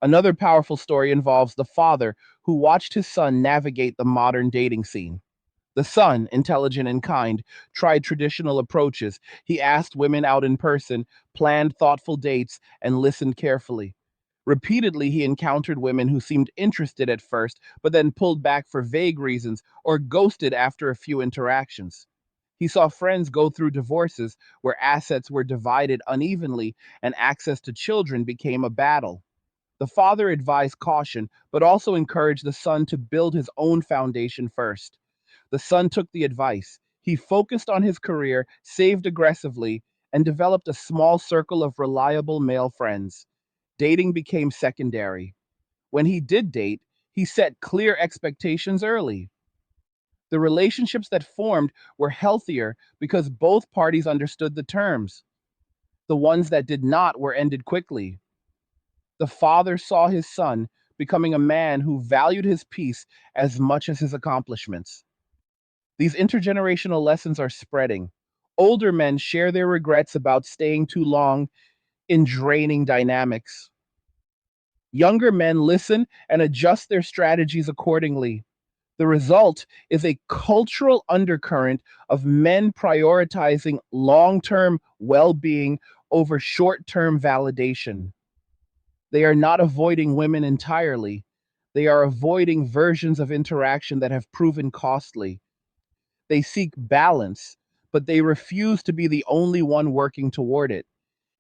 Another powerful story involves the father who watched his son navigate the modern dating scene. The son, intelligent and kind, tried traditional approaches. He asked women out in person, planned thoughtful dates, and listened carefully. Repeatedly, he encountered women who seemed interested at first, but then pulled back for vague reasons or ghosted after a few interactions. He saw friends go through divorces where assets were divided unevenly and access to children became a battle. The father advised caution, but also encouraged the son to build his own foundation first. The son took the advice. He focused on his career, saved aggressively, and developed a small circle of reliable male friends. Dating became secondary. When he did date, he set clear expectations early. The relationships that formed were healthier because both parties understood the terms. The ones that did not were ended quickly. The father saw his son becoming a man who valued his peace as much as his accomplishments. These intergenerational lessons are spreading. Older men share their regrets about staying too long in draining dynamics. Younger men listen and adjust their strategies accordingly. The result is a cultural undercurrent of men prioritizing long term well being over short term validation. They are not avoiding women entirely, they are avoiding versions of interaction that have proven costly. They seek balance, but they refuse to be the only one working toward it.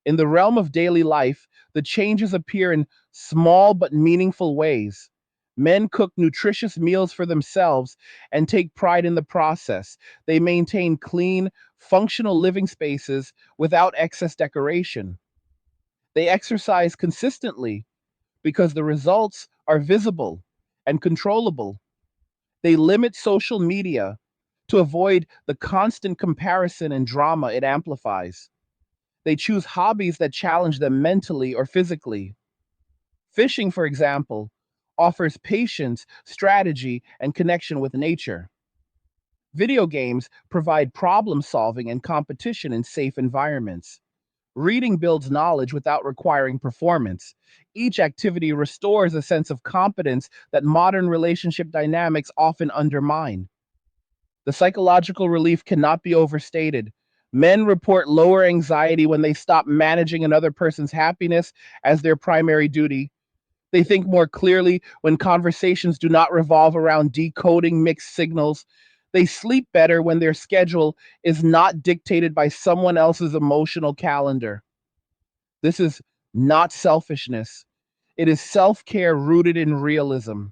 In the realm of daily life, the changes appear in small but meaningful ways. Men cook nutritious meals for themselves and take pride in the process. They maintain clean, functional living spaces without excess decoration. They exercise consistently because the results are visible and controllable. They limit social media to avoid the constant comparison and drama it amplifies. They choose hobbies that challenge them mentally or physically. Fishing, for example, offers patience, strategy, and connection with nature. Video games provide problem solving and competition in safe environments. Reading builds knowledge without requiring performance. Each activity restores a sense of competence that modern relationship dynamics often undermine. The psychological relief cannot be overstated. Men report lower anxiety when they stop managing another person's happiness as their primary duty. They think more clearly when conversations do not revolve around decoding mixed signals. They sleep better when their schedule is not dictated by someone else's emotional calendar. This is not selfishness, it is self care rooted in realism.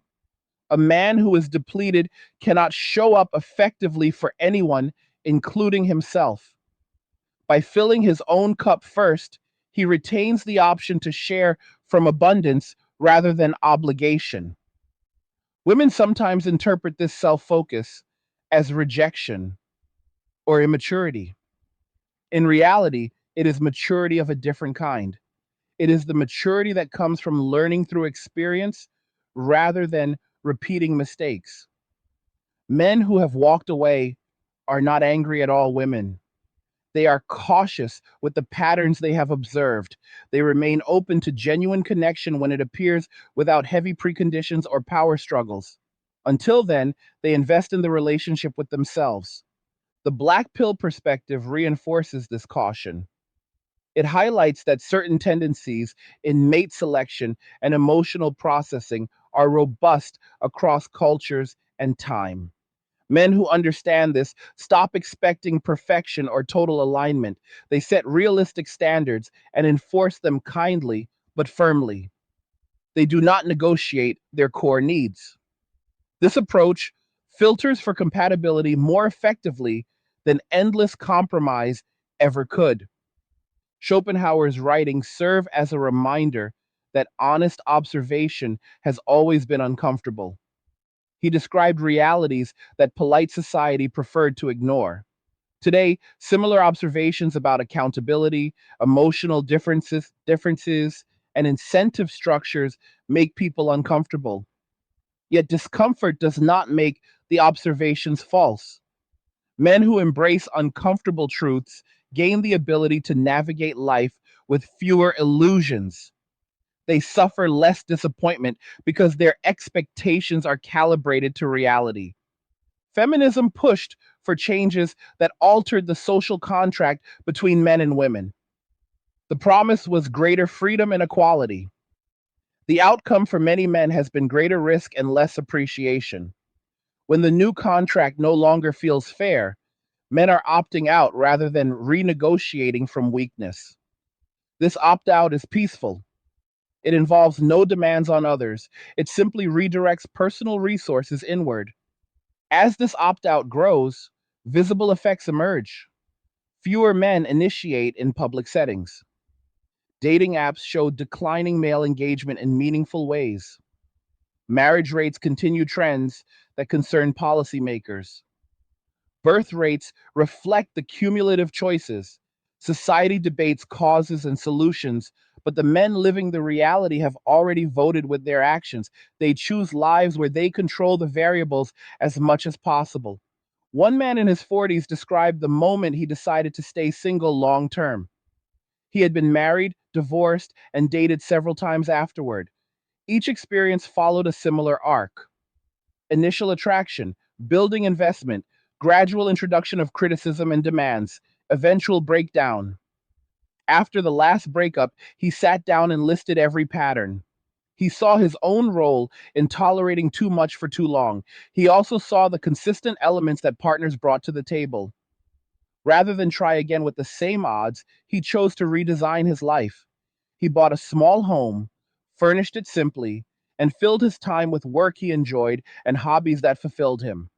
A man who is depleted cannot show up effectively for anyone, including himself. By filling his own cup first, he retains the option to share from abundance rather than obligation. Women sometimes interpret this self focus as rejection or immaturity. In reality, it is maturity of a different kind. It is the maturity that comes from learning through experience rather than repeating mistakes. Men who have walked away are not angry at all women. They are cautious with the patterns they have observed. They remain open to genuine connection when it appears without heavy preconditions or power struggles. Until then, they invest in the relationship with themselves. The black pill perspective reinforces this caution. It highlights that certain tendencies in mate selection and emotional processing are robust across cultures and time. Men who understand this stop expecting perfection or total alignment. They set realistic standards and enforce them kindly but firmly. They do not negotiate their core needs. This approach filters for compatibility more effectively than endless compromise ever could. Schopenhauer's writings serve as a reminder that honest observation has always been uncomfortable. He described realities that polite society preferred to ignore. Today, similar observations about accountability, emotional differences, and incentive structures make people uncomfortable. Yet discomfort does not make the observations false. Men who embrace uncomfortable truths gain the ability to navigate life with fewer illusions. They suffer less disappointment because their expectations are calibrated to reality. Feminism pushed for changes that altered the social contract between men and women. The promise was greater freedom and equality. The outcome for many men has been greater risk and less appreciation. When the new contract no longer feels fair, men are opting out rather than renegotiating from weakness. This opt out is peaceful. It involves no demands on others. It simply redirects personal resources inward. As this opt out grows, Visible effects emerge. Fewer men initiate in public settings. Dating apps show declining male engagement in meaningful ways. Marriage rates continue trends that concern policymakers. Birth rates reflect the cumulative choices. Society debates causes and solutions, but the men living the reality have already voted with their actions. They choose lives where they control the variables as much as possible. One man in his 40s described the moment he decided to stay single long term. He had been married, divorced, and dated several times afterward. Each experience followed a similar arc: initial attraction, building investment, gradual introduction of criticism and demands, eventual breakdown. After the last breakup, he sat down and listed every pattern. He saw his own role in tolerating too much for too long. He also saw the consistent elements that partners brought to the table. Rather than try again with the same odds, he chose to redesign his life. He bought a small home, furnished it simply, and filled his time with work he enjoyed and hobbies that fulfilled him.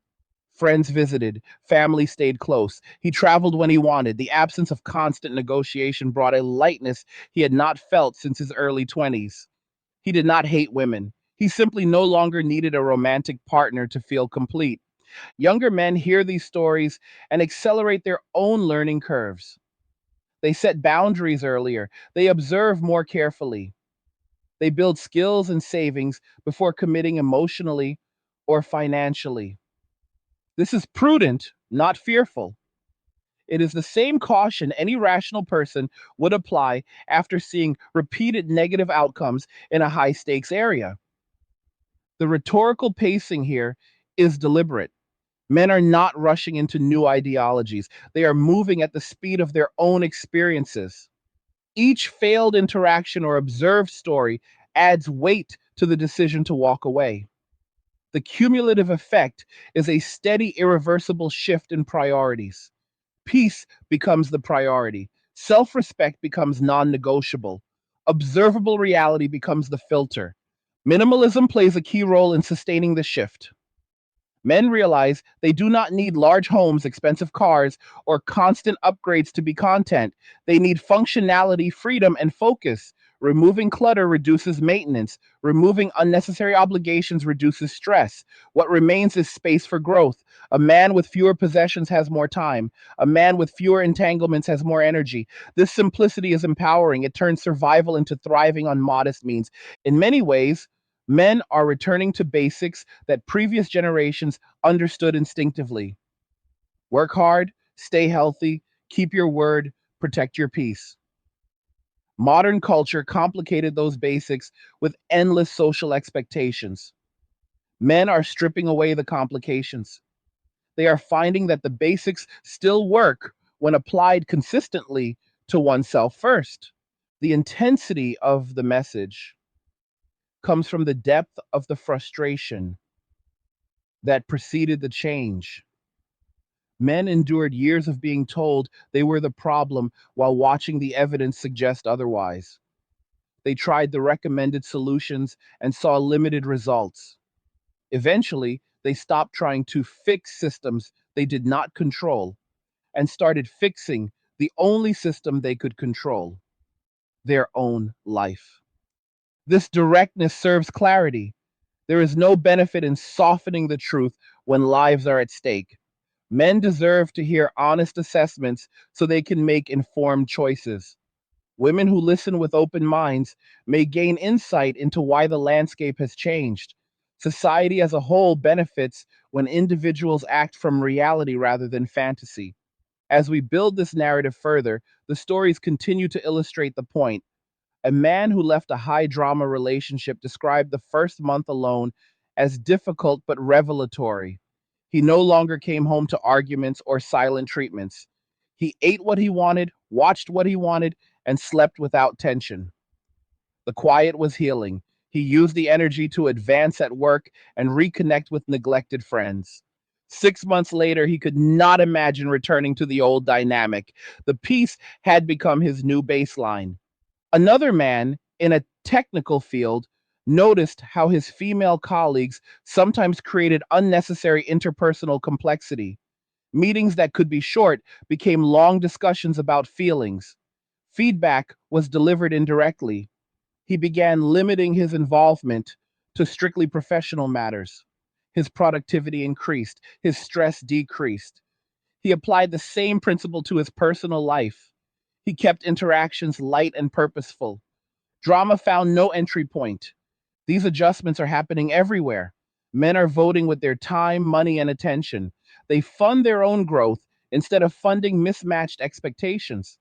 Friends visited, family stayed close. He traveled when he wanted. The absence of constant negotiation brought a lightness he had not felt since his early 20s. He did not hate women. He simply no longer needed a romantic partner to feel complete. Younger men hear these stories and accelerate their own learning curves. They set boundaries earlier. They observe more carefully. They build skills and savings before committing emotionally or financially. This is prudent, not fearful. It is the same caution any rational person would apply after seeing repeated negative outcomes in a high stakes area. The rhetorical pacing here is deliberate. Men are not rushing into new ideologies, they are moving at the speed of their own experiences. Each failed interaction or observed story adds weight to the decision to walk away. The cumulative effect is a steady, irreversible shift in priorities. Peace becomes the priority. Self respect becomes non negotiable. Observable reality becomes the filter. Minimalism plays a key role in sustaining the shift. Men realize they do not need large homes, expensive cars, or constant upgrades to be content. They need functionality, freedom, and focus. Removing clutter reduces maintenance. Removing unnecessary obligations reduces stress. What remains is space for growth. A man with fewer possessions has more time. A man with fewer entanglements has more energy. This simplicity is empowering. It turns survival into thriving on modest means. In many ways, men are returning to basics that previous generations understood instinctively. Work hard, stay healthy, keep your word, protect your peace. Modern culture complicated those basics with endless social expectations. Men are stripping away the complications. They are finding that the basics still work when applied consistently to oneself first. The intensity of the message comes from the depth of the frustration that preceded the change. Men endured years of being told they were the problem while watching the evidence suggest otherwise. They tried the recommended solutions and saw limited results. Eventually, they stopped trying to fix systems they did not control and started fixing the only system they could control: their own life. This directness serves clarity. There is no benefit in softening the truth when lives are at stake. Men deserve to hear honest assessments so they can make informed choices. Women who listen with open minds may gain insight into why the landscape has changed. Society as a whole benefits when individuals act from reality rather than fantasy. As we build this narrative further, the stories continue to illustrate the point. A man who left a high drama relationship described the first month alone as difficult but revelatory. He no longer came home to arguments or silent treatments. He ate what he wanted, watched what he wanted, and slept without tension. The quiet was healing. He used the energy to advance at work and reconnect with neglected friends. 6 months later, he could not imagine returning to the old dynamic. The peace had become his new baseline. Another man in a technical field noticed how his female colleagues sometimes created unnecessary interpersonal complexity. Meetings that could be short became long discussions about feelings. Feedback was delivered indirectly. He began limiting his involvement to strictly professional matters. His productivity increased, his stress decreased. He applied the same principle to his personal life. He kept interactions light and purposeful. Drama found no entry point. These adjustments are happening everywhere. Men are voting with their time, money, and attention. They fund their own growth instead of funding mismatched expectations.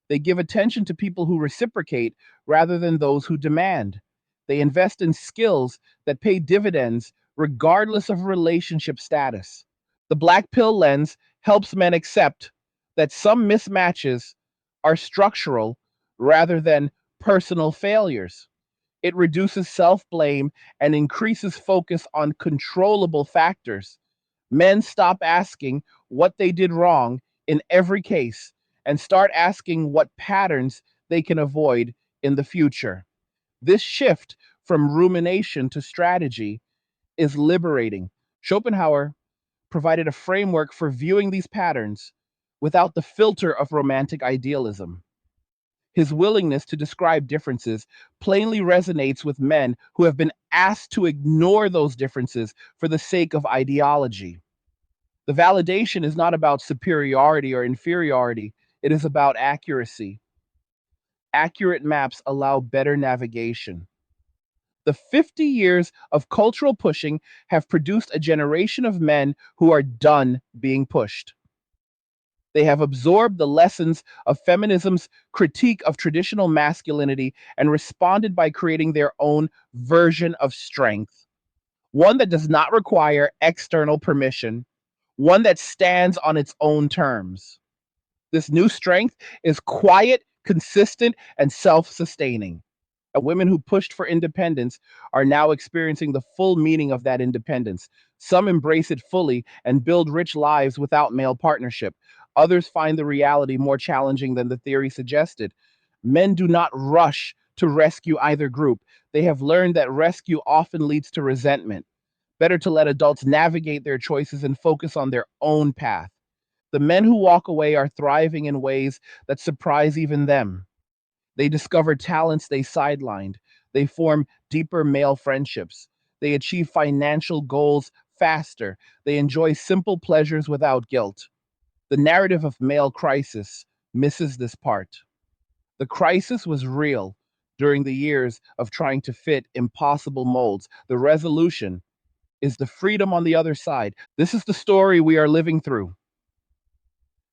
They give attention to people who reciprocate rather than those who demand. They invest in skills that pay dividends regardless of relationship status. The black pill lens helps men accept that some mismatches are structural rather than personal failures. It reduces self blame and increases focus on controllable factors. Men stop asking what they did wrong in every case and start asking what patterns they can avoid in the future. This shift from rumination to strategy is liberating. Schopenhauer provided a framework for viewing these patterns without the filter of romantic idealism. His willingness to describe differences plainly resonates with men who have been asked to ignore those differences for the sake of ideology. The validation is not about superiority or inferiority, it is about accuracy. Accurate maps allow better navigation. The 50 years of cultural pushing have produced a generation of men who are done being pushed. They have absorbed the lessons of feminism's critique of traditional masculinity and responded by creating their own version of strength, one that does not require external permission, one that stands on its own terms. This new strength is quiet, consistent, and self sustaining. And women who pushed for independence are now experiencing the full meaning of that independence. Some embrace it fully and build rich lives without male partnership. Others find the reality more challenging than the theory suggested. Men do not rush to rescue either group. They have learned that rescue often leads to resentment. Better to let adults navigate their choices and focus on their own path. The men who walk away are thriving in ways that surprise even them. They discover talents they sidelined. They form deeper male friendships. They achieve financial goals faster. They enjoy simple pleasures without guilt. The narrative of male crisis misses this part. The crisis was real during the years of trying to fit impossible molds. The resolution is the freedom on the other side. This is the story we are living through.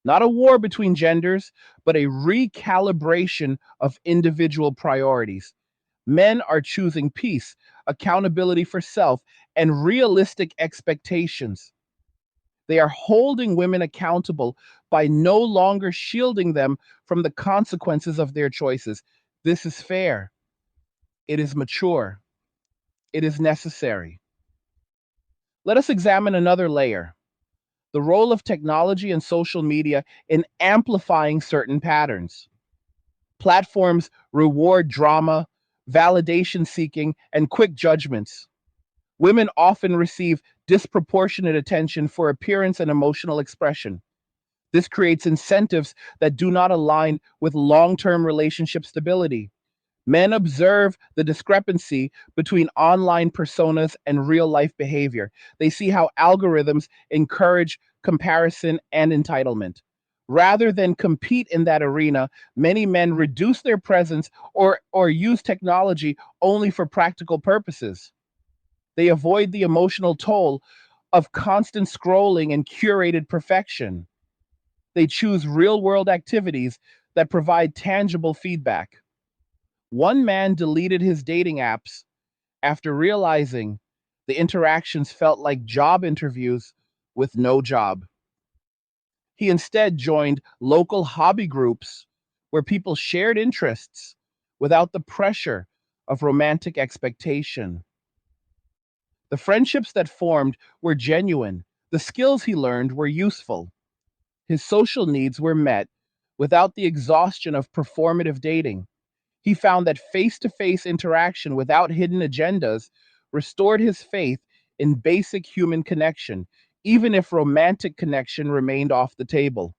Not a war between genders, but a recalibration of individual priorities. Men are choosing peace, accountability for self, and realistic expectations. They are holding women accountable by no longer shielding them from the consequences of their choices. This is fair. It is mature. It is necessary. Let us examine another layer: the role of technology and social media in amplifying certain patterns. Platforms reward drama, validation seeking, and quick judgments. Women often receive disproportionate attention for appearance and emotional expression. This creates incentives that do not align with long term relationship stability. Men observe the discrepancy between online personas and real life behavior. They see how algorithms encourage comparison and entitlement. Rather than compete in that arena, many men reduce their presence or use technology only for practical purposes. They avoid the emotional toll of constant scrolling and curated perfection. They choose real world activities that provide tangible feedback. One man deleted his dating apps after realizing the interactions felt like job interviews with no job. He instead joined local hobby groups where people shared interests without the pressure of romantic expectation. The friendships that formed were genuine. The skills he learned were useful. His social needs were met without the exhaustion of performative dating. He found that face to face interaction without hidden agendas restored his faith in basic human connection. even if romantic connection remained off the table.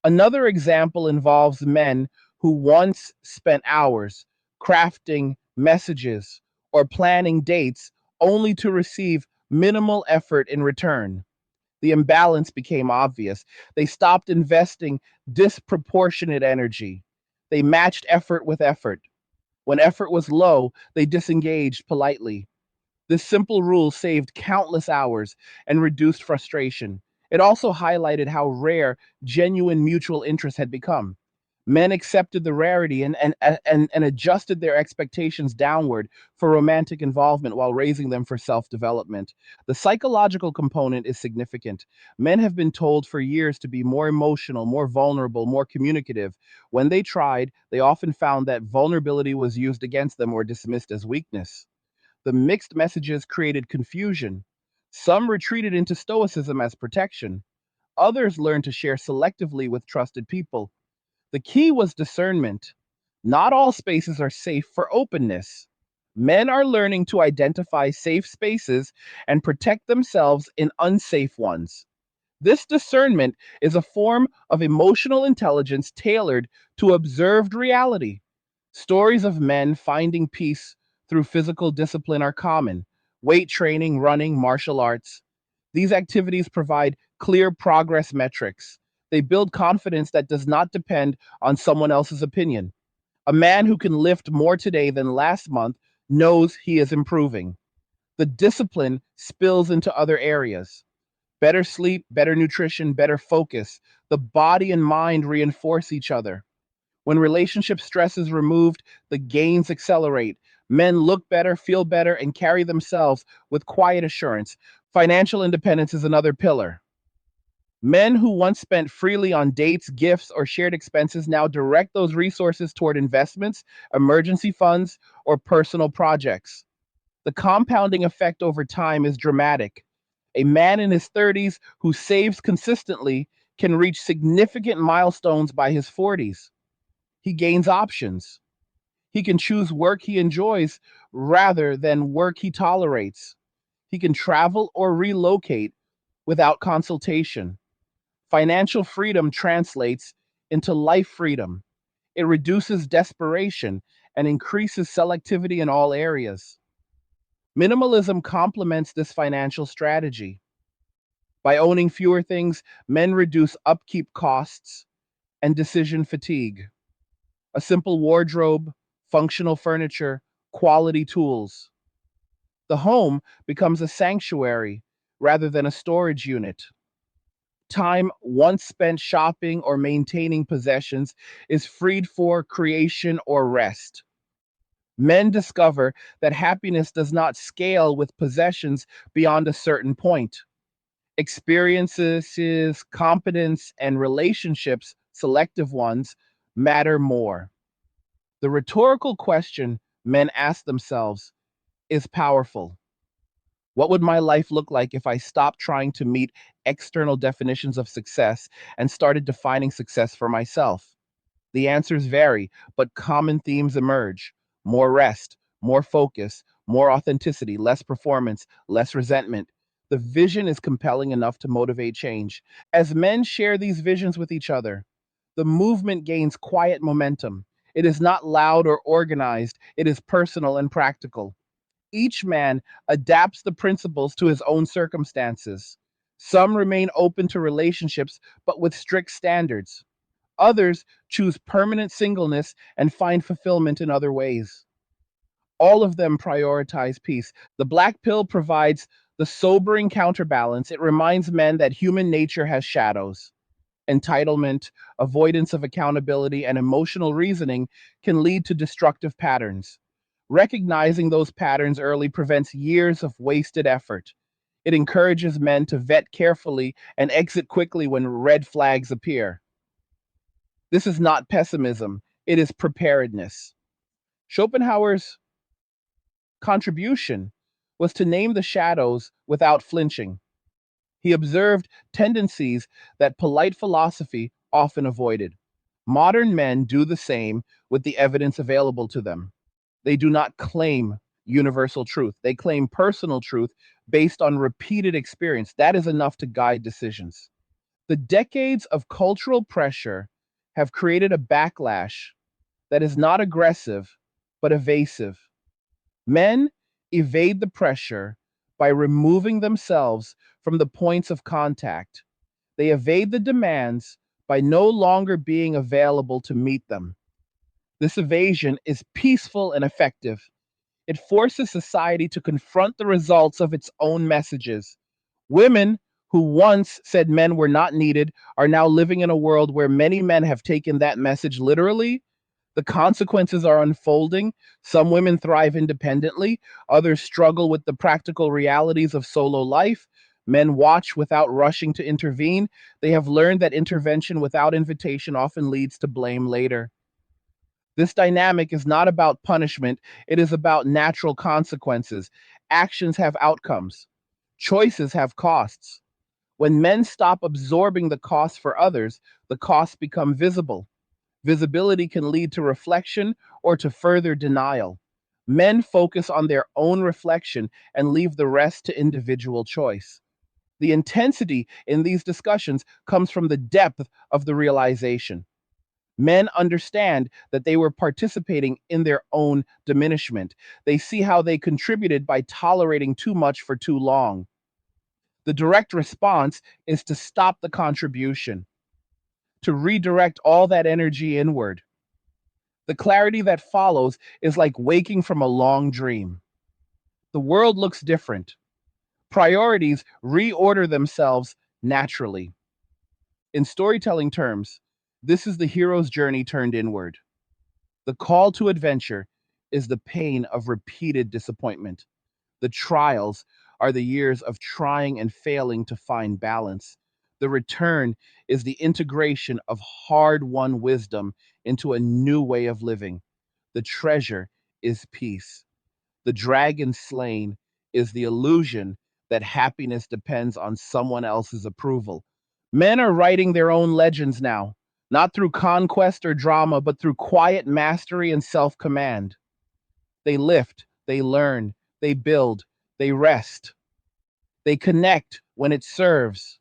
Another example involves men who once spent hours crafting messages or planning dates only to receive minimal effort in return. The imbalance became obvious. They stopped investing disproportionate energy. They matched effort with effort. When effort was low, they disengaged politely. This simple rule saved countless hours and reduced frustration. It also highlighted how rare genuine mutual interest had become. Men accepted the rarity and adjusted their expectations downward for romantic involvement while raising them for self development. The psychological component is significant. Men have been told for years to be more emotional, more vulnerable, more communicative. When they tried, they often found that vulnerability was used against them or dismissed as weakness. The mixed messages created confusion. Some retreated into stoicism as protection. Others learned to share selectively with trusted people. The key was discernment. Not all spaces are safe for openness. Men are learning to identify safe spaces and protect themselves in unsafe ones. This discernment is a form of emotional intelligence tailored to observed reality. Stories of men finding peace through physical discipline are common: weight training, running, martial arts. These activities provide clear progress metrics. They build confidence that does not depend on someone else's opinion. A man who can lift more today than last month knows he is improving. The discipline spills into other areas: better sleep, better nutrition, better focus. The body and mind reinforce each other. When relationship stress is removed, the gains accelerate. Men look better, feel better, and carry themselves with quiet assurance. Financial independence is another pillar. Men who once spent freely on dates, gifts, or shared expenses now direct those resources toward investments, emergency funds, or personal projects. The compounding effect over time is dramatic. A man in his 30s who saves consistently can reach significant milestones by his 40s. He gains options. He can choose work he enjoys rather than work he tolerates. He can travel or relocate without consultation. Financial freedom translates into life freedom. It reduces desperation and increases selectivity in all areas. Minimalism complements this financial strategy. By owning fewer things, men reduce upkeep costs and decision fatigue. A simple wardrobe, functional furniture, quality tools. The home becomes a sanctuary rather than a storage unit. Time once spent shopping or maintaining possessions is freed for creation or rest. Men discover that happiness does not scale with possessions beyond a certain point. Experiences, competence, and relationships, selective ones, matter more. The rhetorical question men ask themselves is powerful. What would my life look like if I stopped trying to meet external definitions of success and started defining success for myself? The answers vary, but common themes emerge: more rest, more focus, more authenticity, less performance, less resentment. The vision is compelling enough to motivate change. As men share these visions with each other, the movement gains quiet momentum. It is not loud or organized, it is personal and practical. Each man adapts the principles to his own circumstances. Some remain open to relationships, but with strict standards. Others choose permanent singleness and find fulfillment in other ways. All of them prioritize peace. The black pill provides the sobering counterbalance. It reminds men that human nature has shadows. Entitlement, avoidance of accountability, and emotional reasoning can lead to destructive patterns. Recognizing those patterns early prevents years of wasted effort. It encourages men to vet carefully and exit quickly when red flags appear. This is not pessimism, it is preparedness. Schopenhauer's contribution was to name the shadows without flinching. He observed tendencies that polite philosophy often avoided. Modern men do the same with the evidence available to them. They do not claim universal truth, they claim personal truth based on repeated experience. That is enough to guide decisions. The decades of cultural pressure have created a backlash that is not aggressive, but evasive. Men evade the pressure by removing themselves from the points of contact. They evade the demands by no longer being available to meet them. This evasion is peaceful and effective. It forces society to confront the results of its own messages. Women who once said men were not needed are now living in a world where many men have taken that message literally. The consequences are unfolding. Some women thrive independently, others struggle with the practical realities of solo life. Men watch without rushing to intervene. They have learned that intervention without invitation often leads to blame later. This dynamic is not about punishment, it is about natural consequences. Actions have outcomes, choices have costs. When men stop absorbing the costs for others, the costs become visible. Visibility can lead to reflection or to further denial. Men focus on their own reflection and leave the rest to individual choice. The intensity in these discussions comes from the depth of the realization. Men understand that they were participating in their own diminishment. They see how they contributed by tolerating too much for too long. The direct response is to stop the contribution, to redirect all that energy inward. The clarity that follows is like waking from a long dream. The world looks different. Priorities reorder themselves naturally. In storytelling terms, this is the hero's journey turned inward. The call to adventure is the pain of repeated disappointment. The trials are the years of trying and failing to find balance. The return is the integration of hard won wisdom into a new way of living. The treasure is peace. The dragon slain is the illusion that happiness depends on someone else's approval. Men are writing their own legends now, not through conquest or drama, but through quiet mastery and self command. They lift, they learn, they build, they rest, they connect when it serves,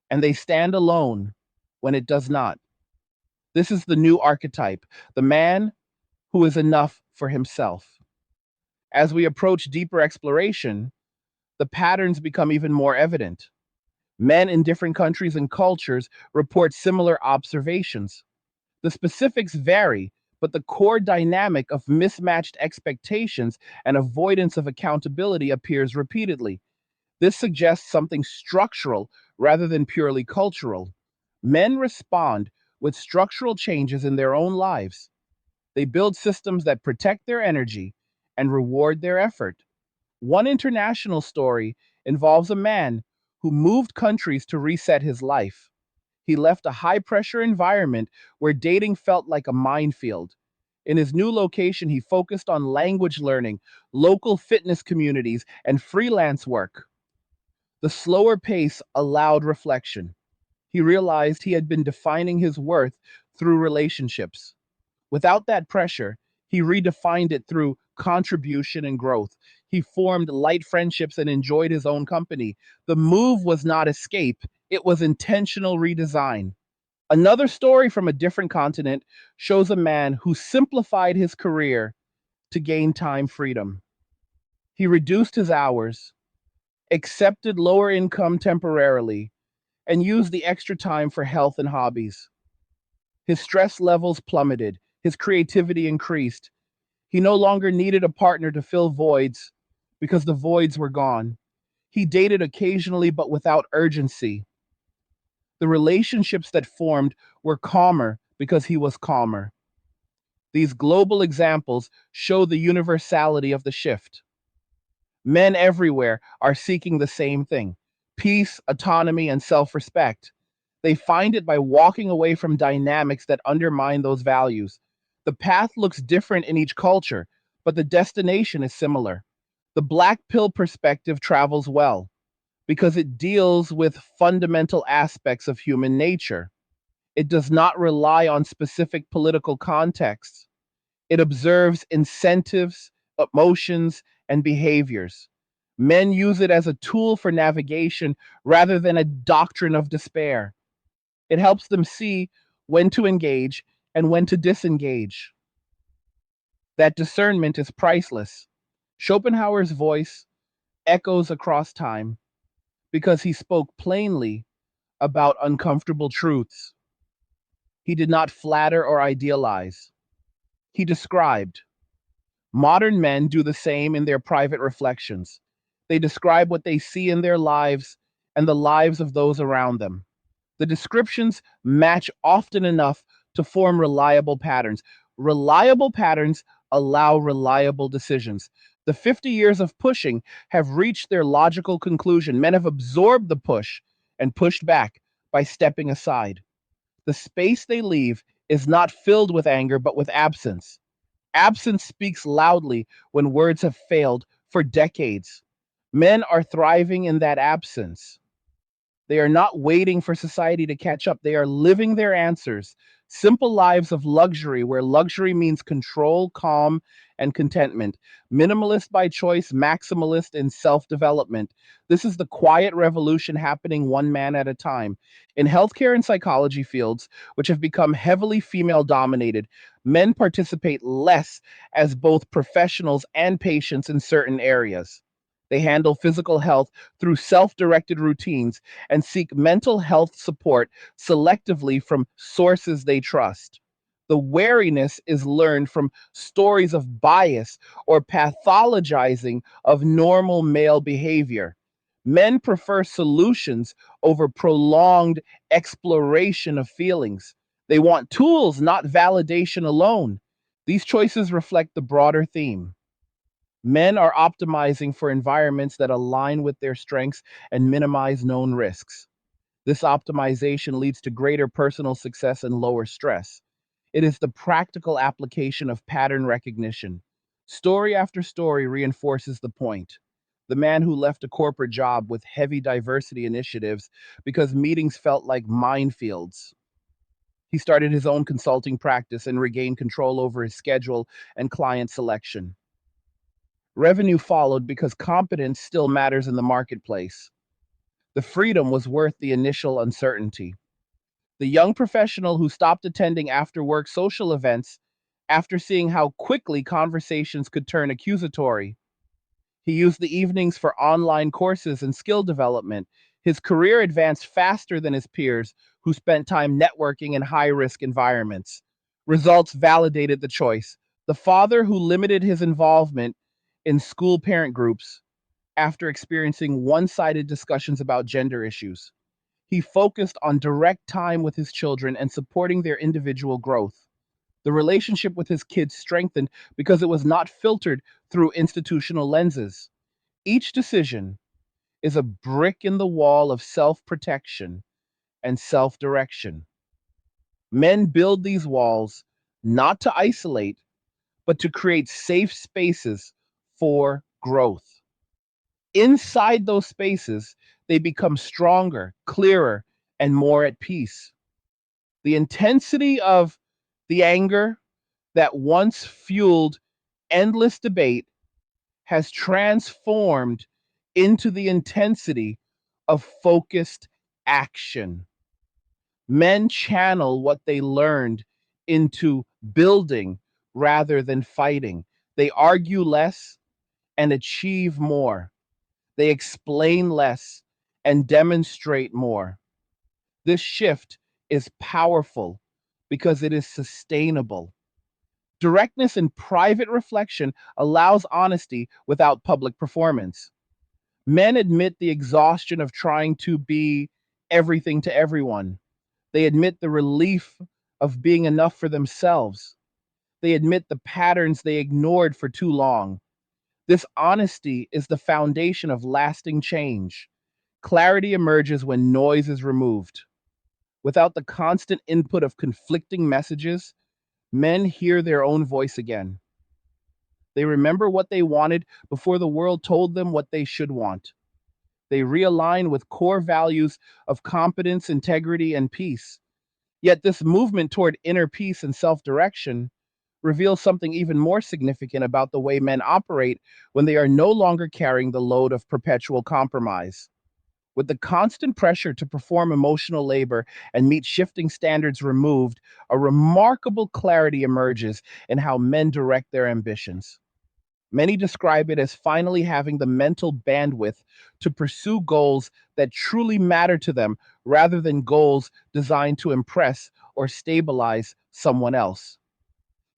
and they stand alone when it does not. This is the new archetype, the man who is enough for himself. As we approach deeper exploration, the patterns become even more evident. Men in different countries and cultures report similar observations. The specifics vary, but the core dynamic of mismatched expectations and avoidance of accountability appears repeatedly. This suggests something structural rather than purely cultural. Men respond with structural changes in their own lives. They build systems that protect their energy and reward their effort. One international story involves a man who moved countries to reset his life. He left a high pressure environment where dating felt like a minefield. In his new location, he focused on language learning, local fitness communities, and freelance work. The slower pace allowed reflection. He realized he had been defining his worth through relationships. Without that pressure, he redefined it through contribution and growth. He formed light friendships and enjoyed his own company. The move was not escape, it was intentional redesign. Another story from a different continent shows a man who simplified his career to gain time freedom. He reduced his hours, accepted lower income temporarily, and used the extra time for health and hobbies. His stress levels plummeted, his creativity increased. He no longer needed a partner to fill voids because the voids were gone. He dated occasionally but without urgency. The relationships that formed were calmer because he was calmer. These global examples show the universality of the shift. Men everywhere are seeking the same thing: peace, autonomy, and self respect. They find it by walking away from dynamics that undermine those values. The path looks different in each culture, but the destination is similar. The black pill perspective travels well because it deals with fundamental aspects of human nature. It does not rely on specific political contexts. It observes incentives, emotions, and behaviors. Men use it as a tool for navigation rather than a doctrine of despair. It helps them see when to engage and when to disengage. That discernment is priceless. Schopenhauer's voice echoes across time because he spoke plainly about uncomfortable truths. He did not flatter or idealize. He described. Modern men do the same in their private reflections. They describe what they see in their lives and the lives of those around them. The descriptions match often enough to form reliable patterns. Reliable patterns allow reliable decisions. The 50 years of pushing have reached their logical conclusion. Men have absorbed the push and pushed back by stepping aside. The space they leave is not filled with anger, but with absence. Absence speaks loudly when words have failed for decades. Men are thriving in that absence. They are not waiting for society to catch up. They are living their answers. Simple lives of luxury, where luxury means control, calm, and contentment. Minimalist by choice, maximalist in self development. This is the quiet revolution happening one man at a time. In healthcare and psychology fields, which have become heavily female dominated, men participate less as both professionals and patients in certain areas. They handle physical health through self directed routines and seek mental health support selectively from sources they trust. The wariness is learned from stories of bias or pathologizing of normal male behavior. Men prefer solutions over prolonged exploration of feelings. They want tools, not validation alone. These choices reflect the broader theme. Men are optimizing for environments that align with their strengths and minimize known risks. This optimization leads to greater personal success and lower stress. It is the practical application of pattern recognition. Story after story reinforces the point. The man who left a corporate job with heavy diversity initiatives because meetings felt like minefields. He started his own consulting practice and regained control over his schedule and client selection. Revenue followed because competence still matters in the marketplace. The freedom was worth the initial uncertainty. The young professional who stopped attending after work social events after seeing how quickly conversations could turn accusatory. He used the evenings for online courses and skill development. His career advanced faster than his peers who spent time networking in high risk environments. Results validated the choice. The father who limited his involvement in school parent groups after experiencing one sided discussions about gender issues. He focused on direct time with his children and supporting their individual growth. The relationship with his kids strengthened because it was not filtered through institutional lenses. Each decision is a brick in the wall of self protection and self direction. Men build these walls not to isolate, but to create safe spaces for growth. Inside those spaces, they become stronger, clearer, and more at peace. The intensity of the anger that once fueled endless debate has transformed into the intensity of focused action. Men channel what they learned into building rather than fighting. They argue less and achieve more. They explain less and demonstrate more. This shift is powerful because it is sustainable. Directness in private reflection allows honesty without public performance. Men admit the exhaustion of trying to be everything to everyone. They admit the relief of being enough for themselves. They admit the patterns they ignored for too long. This honesty is the foundation of lasting change. Clarity emerges when noise is removed. Without the constant input of conflicting messages, men hear their own voice again. They remember what they wanted before the world told them what they should want. They realign with core values of competence, integrity, and peace. Yet, this movement toward inner peace and self direction reveals something even more significant about the way men operate when they are no longer carrying the load of perpetual compromise. With the constant pressure to perform emotional labor and meet shifting standards removed, a remarkable clarity emerges in how men direct their ambitions. Many describe it as finally having the mental bandwidth to pursue goals that truly matter to them rather than goals designed to impress or stabilize someone else.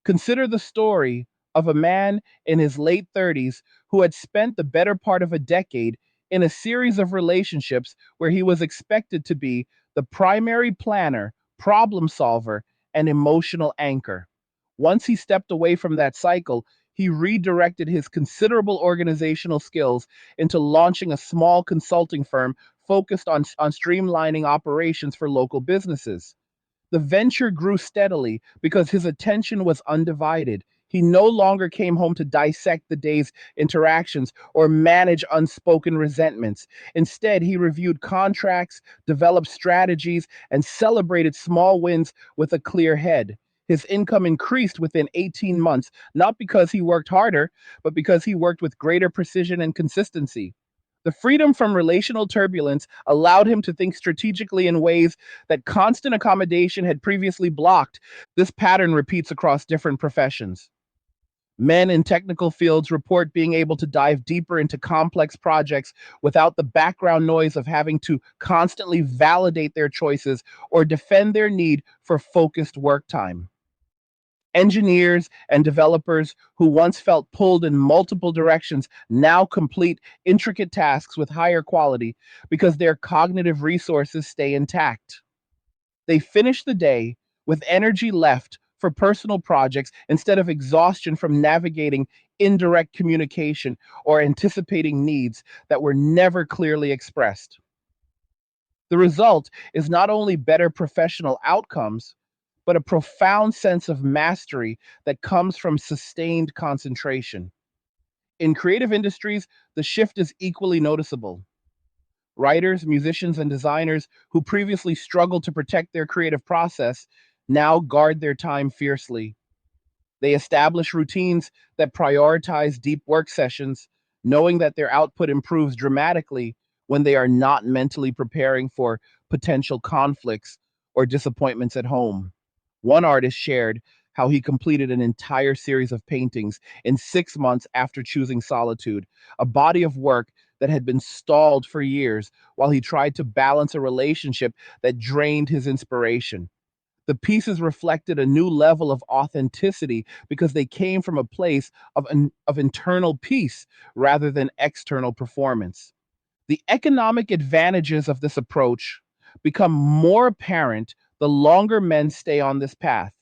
Consider the story of a man in his late 30s who had spent the better part of a decade in a series of relationships where he was expected to be the primary planner, problem solver, and emotional anchor. Once he stepped away from that cycle, he redirected his considerable organizational skills into launching a small consulting firm focused on streamlining operations for local businesses. The venture grew steadily because his attention was undivided. He no longer came home to dissect the day's interactions or manage unspoken resentments. Instead, he reviewed contracts, developed strategies, and celebrated small wins with a clear head. His income increased within 18 months, not because he worked harder, but because he worked with greater precision and consistency. The freedom from relational turbulence allowed him to think strategically in ways that constant accommodation had previously blocked. This pattern repeats across different professions. Men in technical fields report being able to dive deeper into complex projects without the background noise of having to constantly validate their choices or defend their need for focused work time. Engineers and developers who once felt pulled in multiple directions now complete intricate tasks with higher quality because their cognitive resources stay intact. They finish the day with energy left for personal projects instead of exhaustion from navigating indirect communication or anticipating needs that were never clearly expressed. The result is not only better professional outcomes, but a profound sense of mastery that comes from sustained concentration. In creative industries, the shift is equally noticeable. Writers, musicians, and designers who previously struggled to protect their creative process now guard their time fiercely. They establish routines that prioritize deep work sessions, knowing that their output improves dramatically when they are not mentally preparing for potential conflicts or disappointments at home. One artist shared how he completed an entire series of paintings in 6 months after choosing solitude, a body of work that had been stalled for years while he tried to balance a relationship that drained his inspiration. The pieces reflected a new level of authenticity because they came from a place of internal peace rather than external performance. The economic advantages of this approach become more apparent the longer men stay on this path.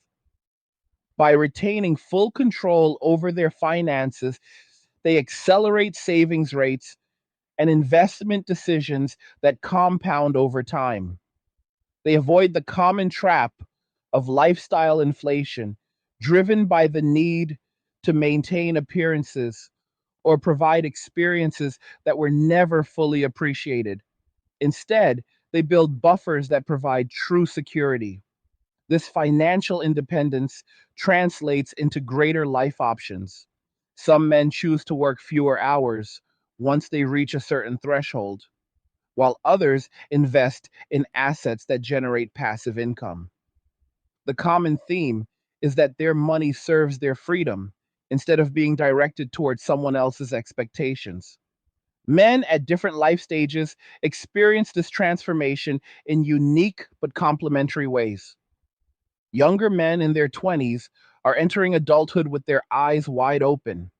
By retaining full control over their finances, they accelerate savings rates and investment decisions that compound over time. They avoid the common trap of lifestyle inflation, driven by the need to maintain appearances or provide experiences that were never fully appreciated. Instead, they build buffers that provide true security. This financial independence translates into greater life options. Some men choose to work fewer hours once they reach a certain threshold, while others invest in assets that generate passive income. The common theme is that their money serves their freedom instead of being directed towards someone else's expectations. Men at different life stages experience this transformation in unique but complementary ways. Younger men in their 20s are entering adulthood with their eyes wide open.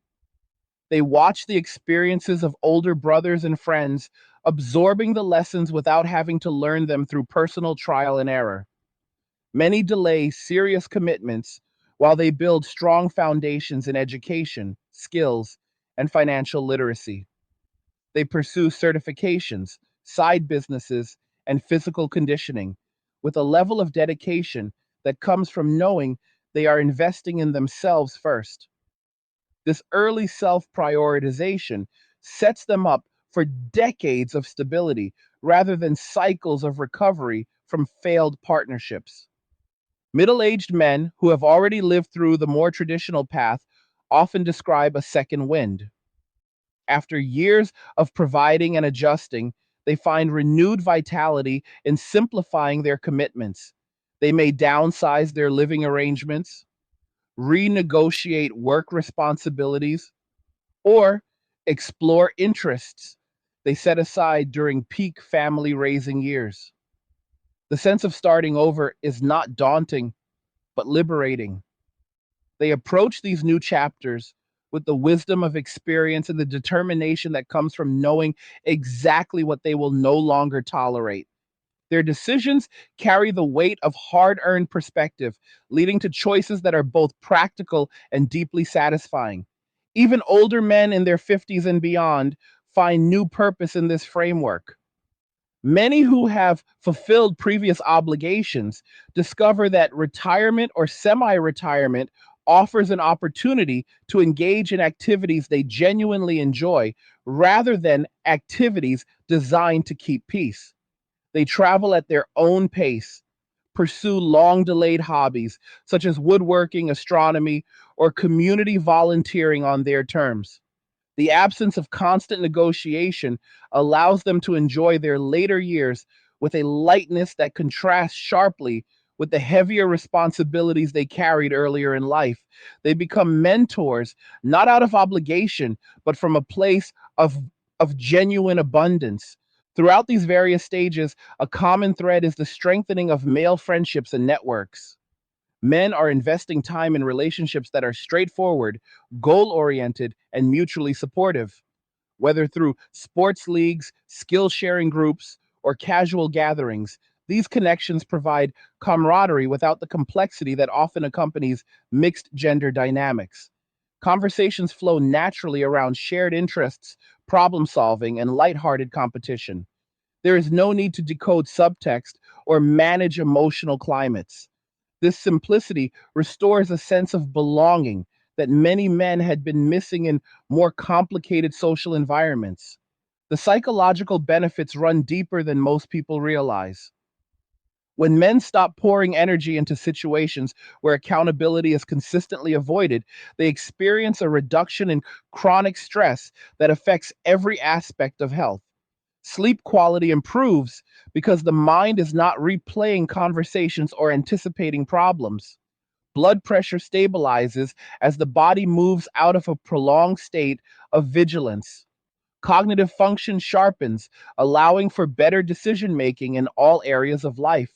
They watch the experiences of older brothers and friends, absorbing the lessons without having to learn them through personal trial and error. Many delay serious commitments while they build strong foundations in education, skills, and financial literacy. They pursue certifications, side businesses, and physical conditioning with a level of dedication that comes from knowing they are investing in themselves first. This early self prioritization sets them up for decades of stability rather than cycles of recovery from failed partnerships. Middle aged men who have already lived through the more traditional path often describe a second wind. After years of providing and adjusting, they find renewed vitality in simplifying their commitments. They may downsize their living arrangements, renegotiate work responsibilities, or explore interests they set aside during peak family raising years. The sense of starting over is not daunting, but liberating. They approach these new chapters with the wisdom of experience and the determination that comes from knowing exactly what they will no longer tolerate. Their decisions carry the weight of hard earned perspective, leading to choices that are both practical and deeply satisfying. Even older men in their 50s and beyond find new purpose in this framework. Many who have fulfilled previous obligations discover that retirement or semi retirement offers an opportunity to engage in activities they genuinely enjoy rather than activities designed to keep peace. They travel at their own pace, pursue long delayed hobbies such as woodworking, astronomy, or community volunteering on their terms. The absence of constant negotiation allows them to enjoy their later years with a lightness that contrasts sharply with the heavier responsibilities they carried earlier in life. They become mentors, not out of obligation, but from a place of, of genuine abundance. Throughout these various stages, a common thread is the strengthening of male friendships and networks. Men are investing time in relationships that are straightforward, goal oriented, and mutually supportive. Whether through sports leagues, skill sharing groups, or casual gatherings, these connections provide camaraderie without the complexity that often accompanies mixed gender dynamics. Conversations flow naturally around shared interests, problem solving, and lighthearted competition. There is no need to decode subtext or manage emotional climates. This simplicity restores a sense of belonging that many men had been missing in more complicated social environments. The psychological benefits run deeper than most people realize. When men stop pouring energy into situations where accountability is consistently avoided, they experience a reduction in chronic stress that affects every aspect of health. Sleep quality improves because the mind is not replaying conversations or anticipating problems. Blood pressure stabilizes as the body moves out of a prolonged state of vigilance. Cognitive function sharpens, allowing for better decision making in all areas of life.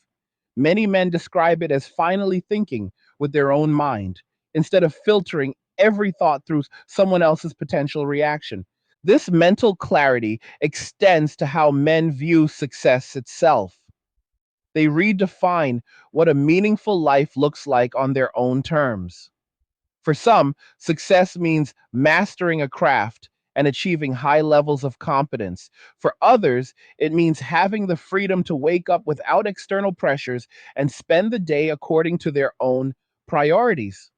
Many men describe it as finally thinking with their own mind instead of filtering every thought through someone else's potential reaction. This mental clarity extends to how men view success itself. They redefine what a meaningful life looks like on their own terms. For some, success means mastering a craft and achieving high levels of competence. For others, it means having the freedom to wake up without external pressures and spend the day according to their own priorities.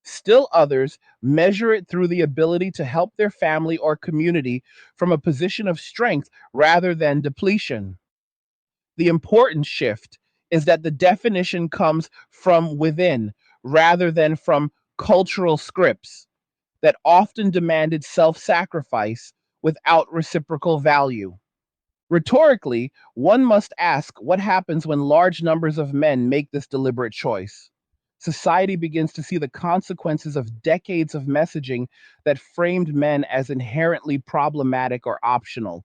Still others measure it through the ability to help their family or community from a position of strength rather than depletion. The important shift is that the definition comes from within rather than from cultural scripts that often demanded self sacrifice without reciprocal value. Rhetorically, one must ask what happens when large numbers of men make this deliberate choice. Society begins to see the consequences of decades of messaging that framed men as inherently problematic or optional.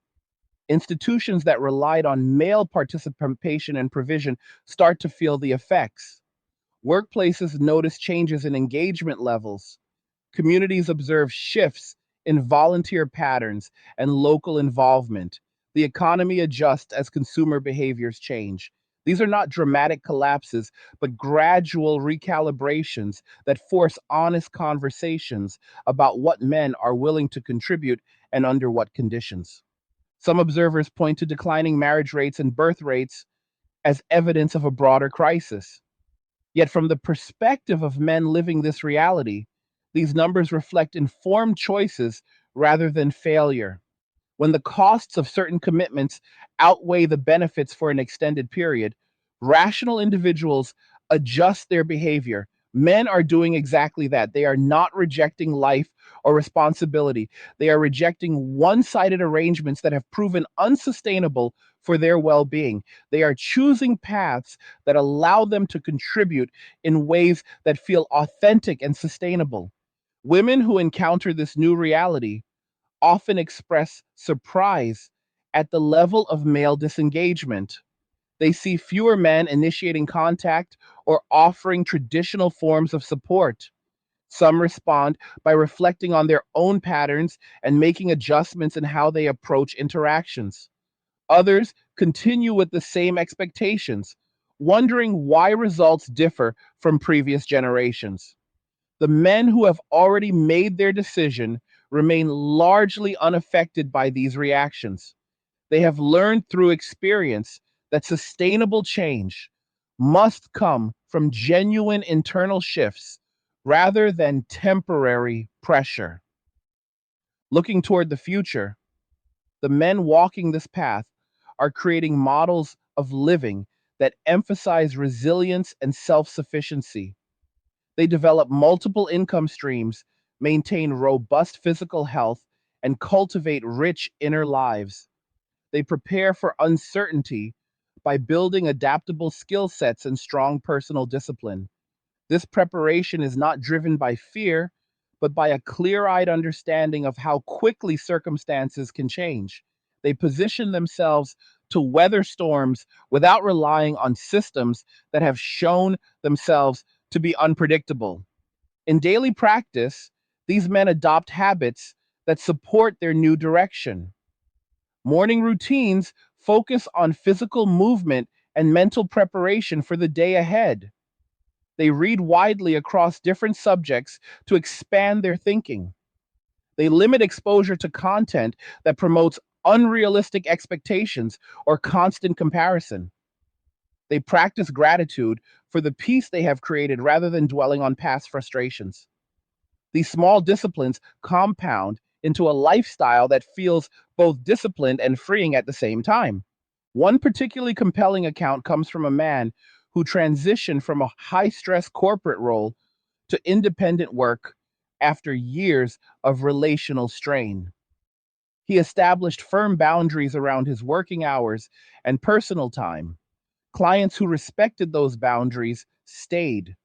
Institutions that relied on male participation and provision start to feel the effects. Workplaces notice changes in engagement levels. Communities observe shifts in volunteer patterns and local involvement. The economy adjusts as consumer behaviors change. These are not dramatic collapses, but gradual recalibrations that force honest conversations about what men are willing to contribute and under what conditions. Some observers point to declining marriage rates and birth rates as evidence of a broader crisis. Yet, from the perspective of men living this reality, these numbers reflect informed choices rather than failure. When the costs of certain commitments outweigh the benefits for an extended period, rational individuals adjust their behavior. Men are doing exactly that. They are not rejecting life or responsibility. They are rejecting one sided arrangements that have proven unsustainable for their well being. They are choosing paths that allow them to contribute in ways that feel authentic and sustainable. Women who encounter this new reality often express surprise at the level of male disengagement. They see fewer men initiating contact or offering traditional forms of support. Some respond by reflecting on their own patterns and making adjustments in how they approach interactions. Others continue with the same expectations, wondering why results differ from previous generations. The men who have already made their decision remain largely unaffected by these reactions. They have learned through experience that sustainable change must come from genuine internal shifts rather than temporary pressure. Looking toward the future, the men walking this path are creating models of living that emphasize resilience and self sufficiency. They develop multiple income streams, maintain robust physical health, and cultivate rich inner lives. They prepare for uncertainty by building adaptable skill sets and strong personal discipline. This preparation is not driven by fear, but by a clear eyed understanding of how quickly circumstances can change. They position themselves to weather storms without relying on systems that have shown themselves to be unpredictable. In daily practice, these men adopt habits that support their new direction. Morning routines focus on physical movement and mental preparation for the day ahead. They read widely across different subjects to expand their thinking. They limit exposure to content that promotes unrealistic expectations or constant comparison. They practice gratitude for the peace they have created rather than dwelling on past frustrations. These small disciplines compound into a lifestyle that feels both disciplined and freeing at the same time. One particularly compelling account comes from a man who transitioned from a high stress corporate role to independent work after years of relational strain. He established firm boundaries around his working hours and personal time. Clients who respected those boundaries stayed.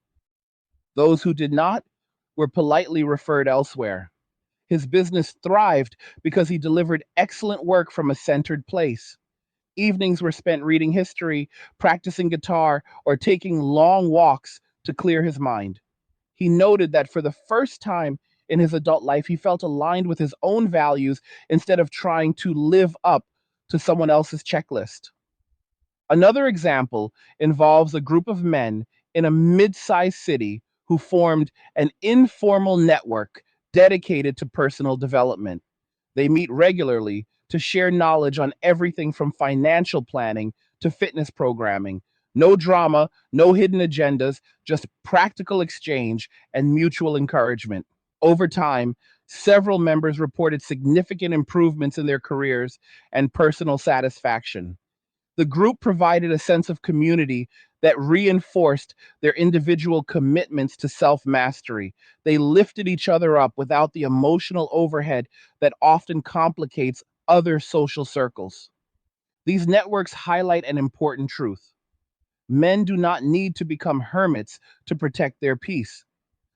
Those who did not were politely referred elsewhere. His business thrived because he delivered excellent work from a centered place. Evenings were spent reading history, practicing guitar, or taking long walks to clear his mind. He noted that for the first time in his adult life, he felt aligned with his own values instead of trying to live up to someone else's checklist. Another example involves a group of men in a mid sized city who formed an informal network dedicated to personal development. They meet regularly to share knowledge on everything from financial planning to fitness programming. No drama, no hidden agendas, just practical exchange and mutual encouragement. Over time, several members reported significant improvements in their careers and personal satisfaction. The group provided a sense of community that reinforced their individual commitments to self mastery. They lifted each other up without the emotional overhead that often complicates other social circles. These networks highlight an important truth. Men do not need to become hermits to protect their peace.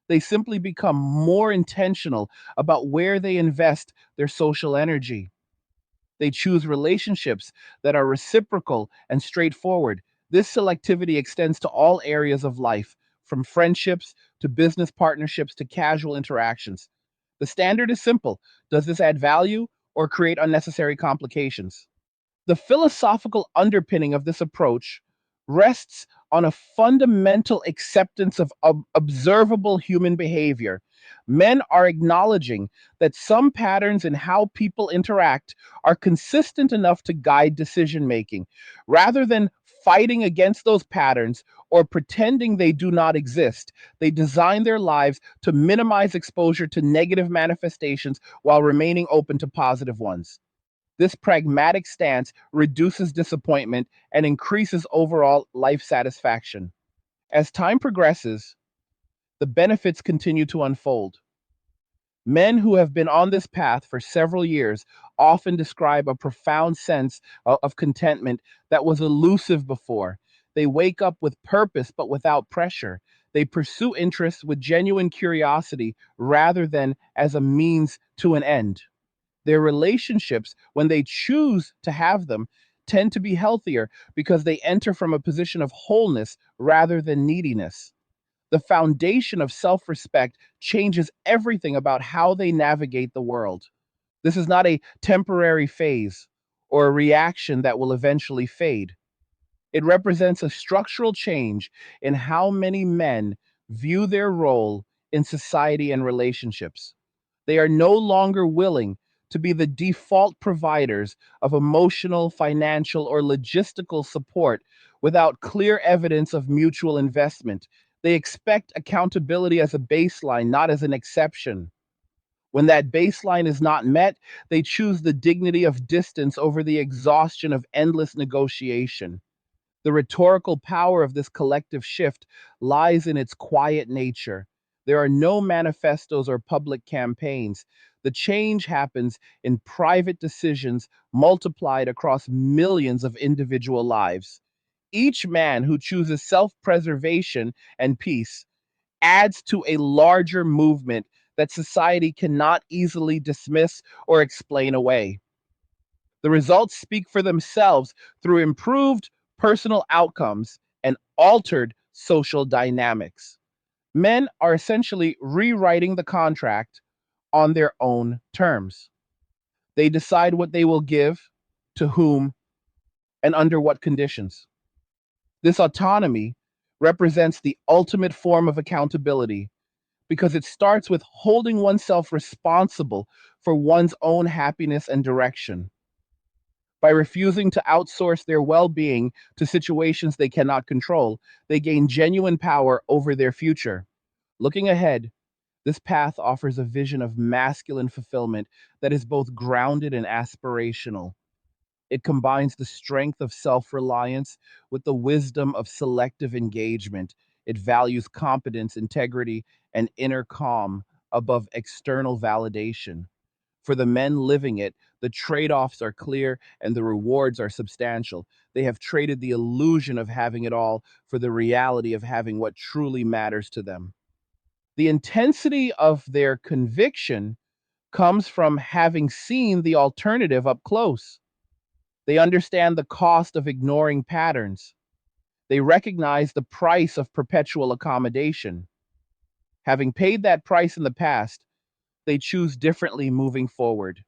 They simply become more intentional about where they invest their social energy. They choose relationships that are reciprocal and straightforward. This selectivity extends to all areas of life, from friendships to business partnerships to casual interactions. The standard is simple. Does this add value or create unnecessary complications? The philosophical underpinning of this approach rests on a fundamental acceptance of observable human behavior. Men are acknowledging that some patterns in how people interact are consistent enough to guide decision making. Rather than fighting against those patterns or pretending they do not exist, they design their lives to minimize exposure to negative manifestations while remaining open to positive ones. This pragmatic stance reduces disappointment and increases overall life satisfaction. As time progresses, the benefits continue to unfold. Men who have been on this path for several years often describe a profound sense of contentment that was elusive before. They wake up with purpose but without pressure. They pursue interests with genuine curiosity rather than as a means to an end. Their relationships, when they choose to have them, tend to be healthier because they enter from a position of wholeness rather than neediness. The foundation of self respect changes everything about how they navigate the world. This is not a temporary phase or a reaction that will eventually fade. It represents a structural change in how many men view their role in society and relationships. They are no longer willing to be the default providers of emotional, financial, or logistical support without clear evidence of mutual investment. They expect accountability as a baseline, not as an exception. When that baseline is not met, they choose the dignity of distance over the exhaustion of endless negotiation. The rhetorical power of this collective shift lies in its quiet nature. There are no manifestos or public campaigns. The change happens in private decisions multiplied across millions of individual lives. Each man who chooses self preservation and peace adds to a larger movement that society cannot easily dismiss or explain away. The results speak for themselves through improved personal outcomes and altered social dynamics. Men are essentially rewriting the contract on their own terms. They decide what they will give, to whom, and under what conditions. This autonomy represents the ultimate form of accountability because it starts with holding oneself responsible for one's own happiness and direction. By refusing to outsource their well being to situations they cannot control, they gain genuine power over their future. Looking ahead, this path offers a vision of masculine fulfillment that is both grounded and aspirational. It combines the strength of self reliance with the wisdom of selective engagement. It values competence, integrity, and inner calm above external validation. For the men living it, the trade offs are clear and the rewards are substantial. They have traded the illusion of having it all for the reality of having what truly matters to them. The intensity of their conviction comes from having seen the alternative up close. They understand the cost of ignoring patterns. They recognize the price of perpetual accommodation. Having paid that price in the past, they choose differently moving forward.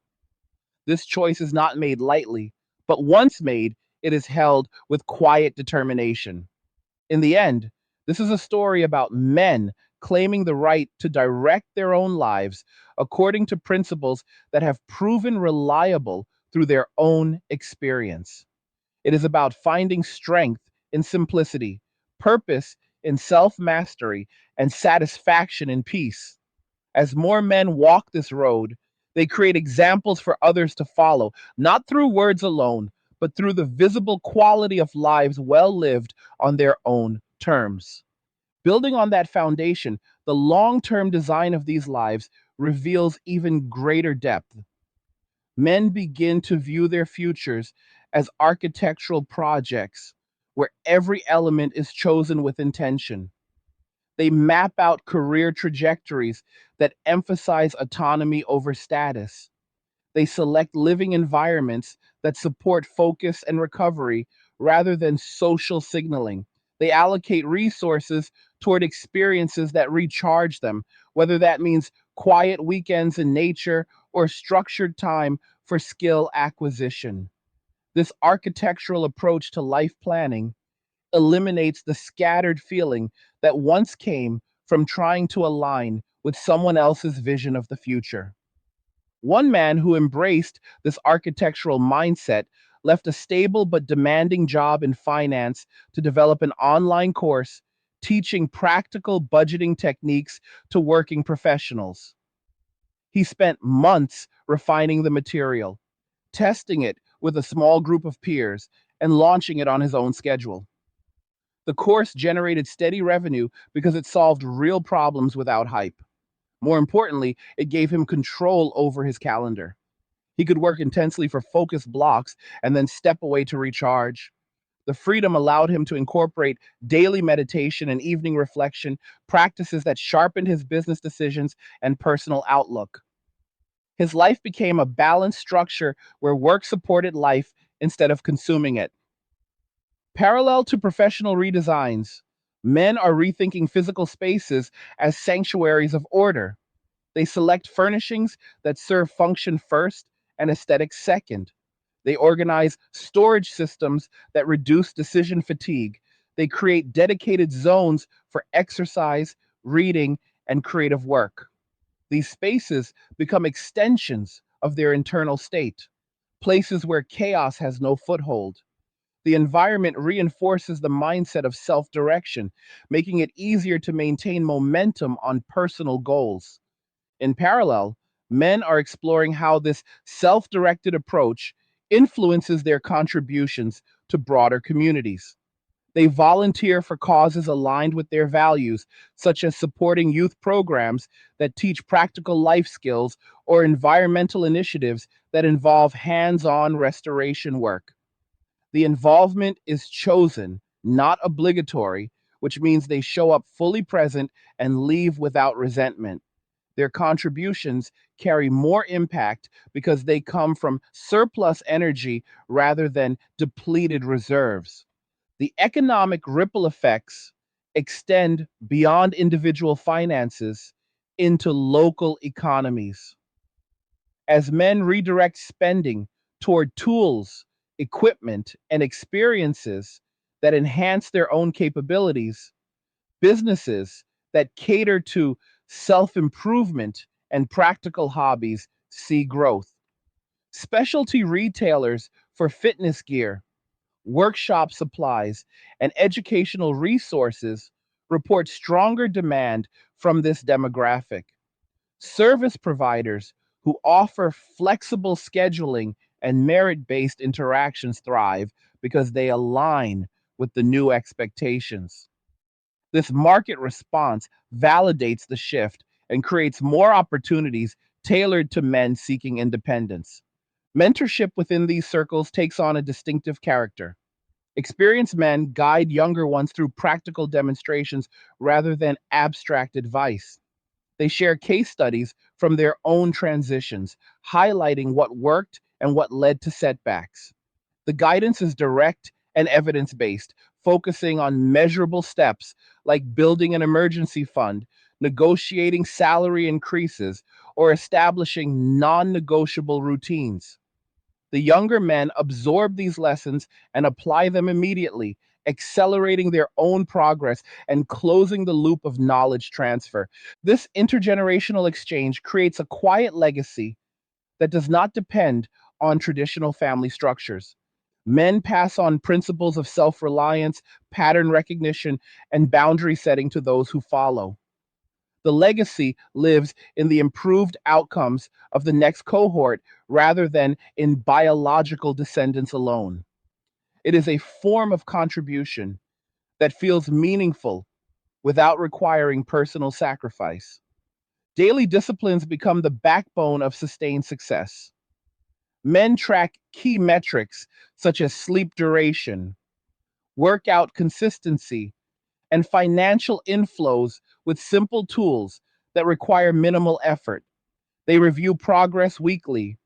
This choice is not made lightly, but once made, it is held with quiet determination. In the end, this is a story about men claiming the right to direct their own lives according to principles that have proven reliable through their own experience. It is about finding strength in simplicity, purpose in self mastery, and satisfaction in peace. As more men walk this road, they create examples for others to follow, not through words alone, but through the visible quality of lives well lived on their own terms. Building on that foundation, the long term design of these lives reveals even greater depth. Men begin to view their futures as architectural projects where every element is chosen with intention. They map out career trajectories that emphasize autonomy over status. They select living environments that support focus and recovery rather than social signaling. They allocate resources toward experiences that recharge them, whether that means quiet weekends in nature or structured time for skill acquisition. This architectural approach to life planning eliminates the scattered feeling that once came from trying to align with someone else's vision of the future. One man who embraced this architectural mindset left a stable but demanding job in finance to develop an online course teaching practical budgeting techniques to working professionals. He spent months refining the material, testing it with a small group of peers, and launching it on his own schedule. The course generated steady revenue because it solved real problems without hype. More importantly, it gave him control over his calendar. He could work intensely for focused blocks and then step away to recharge. The freedom allowed him to incorporate daily meditation and evening reflection, practices that sharpened his business decisions and personal outlook. His life became a balanced structure where work supported life instead of consuming it. Parallel to professional redesigns, men are rethinking physical spaces as sanctuaries of order. They select furnishings that serve function first and aesthetics second. They organize storage systems that reduce decision fatigue. They create dedicated zones for exercise, reading, and creative work. These spaces become extensions of their internal state, places where chaos has no foothold. The environment reinforces the mindset of self direction, making it easier to maintain momentum on personal goals. In parallel, men are exploring how this self directed approach influences their contributions to broader communities. They volunteer for causes aligned with their values, such as supporting youth programs that teach practical life skills or environmental initiatives that involve hands on restoration work. The involvement is chosen, not obligatory, which means they show up fully present and leave without resentment. Their contributions carry more impact because they come from surplus energy rather than depleted reserves. The economic ripple effects extend beyond individual finances into local economies. As men redirect spending toward tools, equipment, and experiences that enhance their own capabilities, businesses that cater to self improvement and practical hobbies see growth. Specialty retailers for fitness gear, workshop supplies, and educational resources report stronger demand from this demographic. Service providers who offer flexible scheduling and merit based interactions thrive because they align with the new expectations. This market response validates the shift and creates more opportunities tailored to men seeking independence. Mentorship within these circles takes on a distinctive character. Experienced men guide younger ones through practical demonstrations rather than abstract advice. They share case studies from their own transitions, highlighting what worked and what led to setbacks. The guidance is direct and evidence based, focusing on measurable steps like building an emergency fund, negotiating salary increases, or establishing non negotiable routines. The younger men absorb these lessons and apply them immediately, accelerating their own progress and closing the loop of knowledge transfer. This intergenerational exchange creates a quiet legacy that does not depend on traditional family structures. Men pass on principles of self reliance, pattern recognition, and boundary setting to those who follow. The legacy lives in the improved outcomes of the next cohort rather than in biological descendants alone. It is a form of contribution that feels meaningful without requiring personal sacrifice. Daily disciplines become the backbone of sustained success. Men track key metrics such as sleep duration, workout consistency, and financial inflows with simple tools that require minimal effort. They review progress weekly,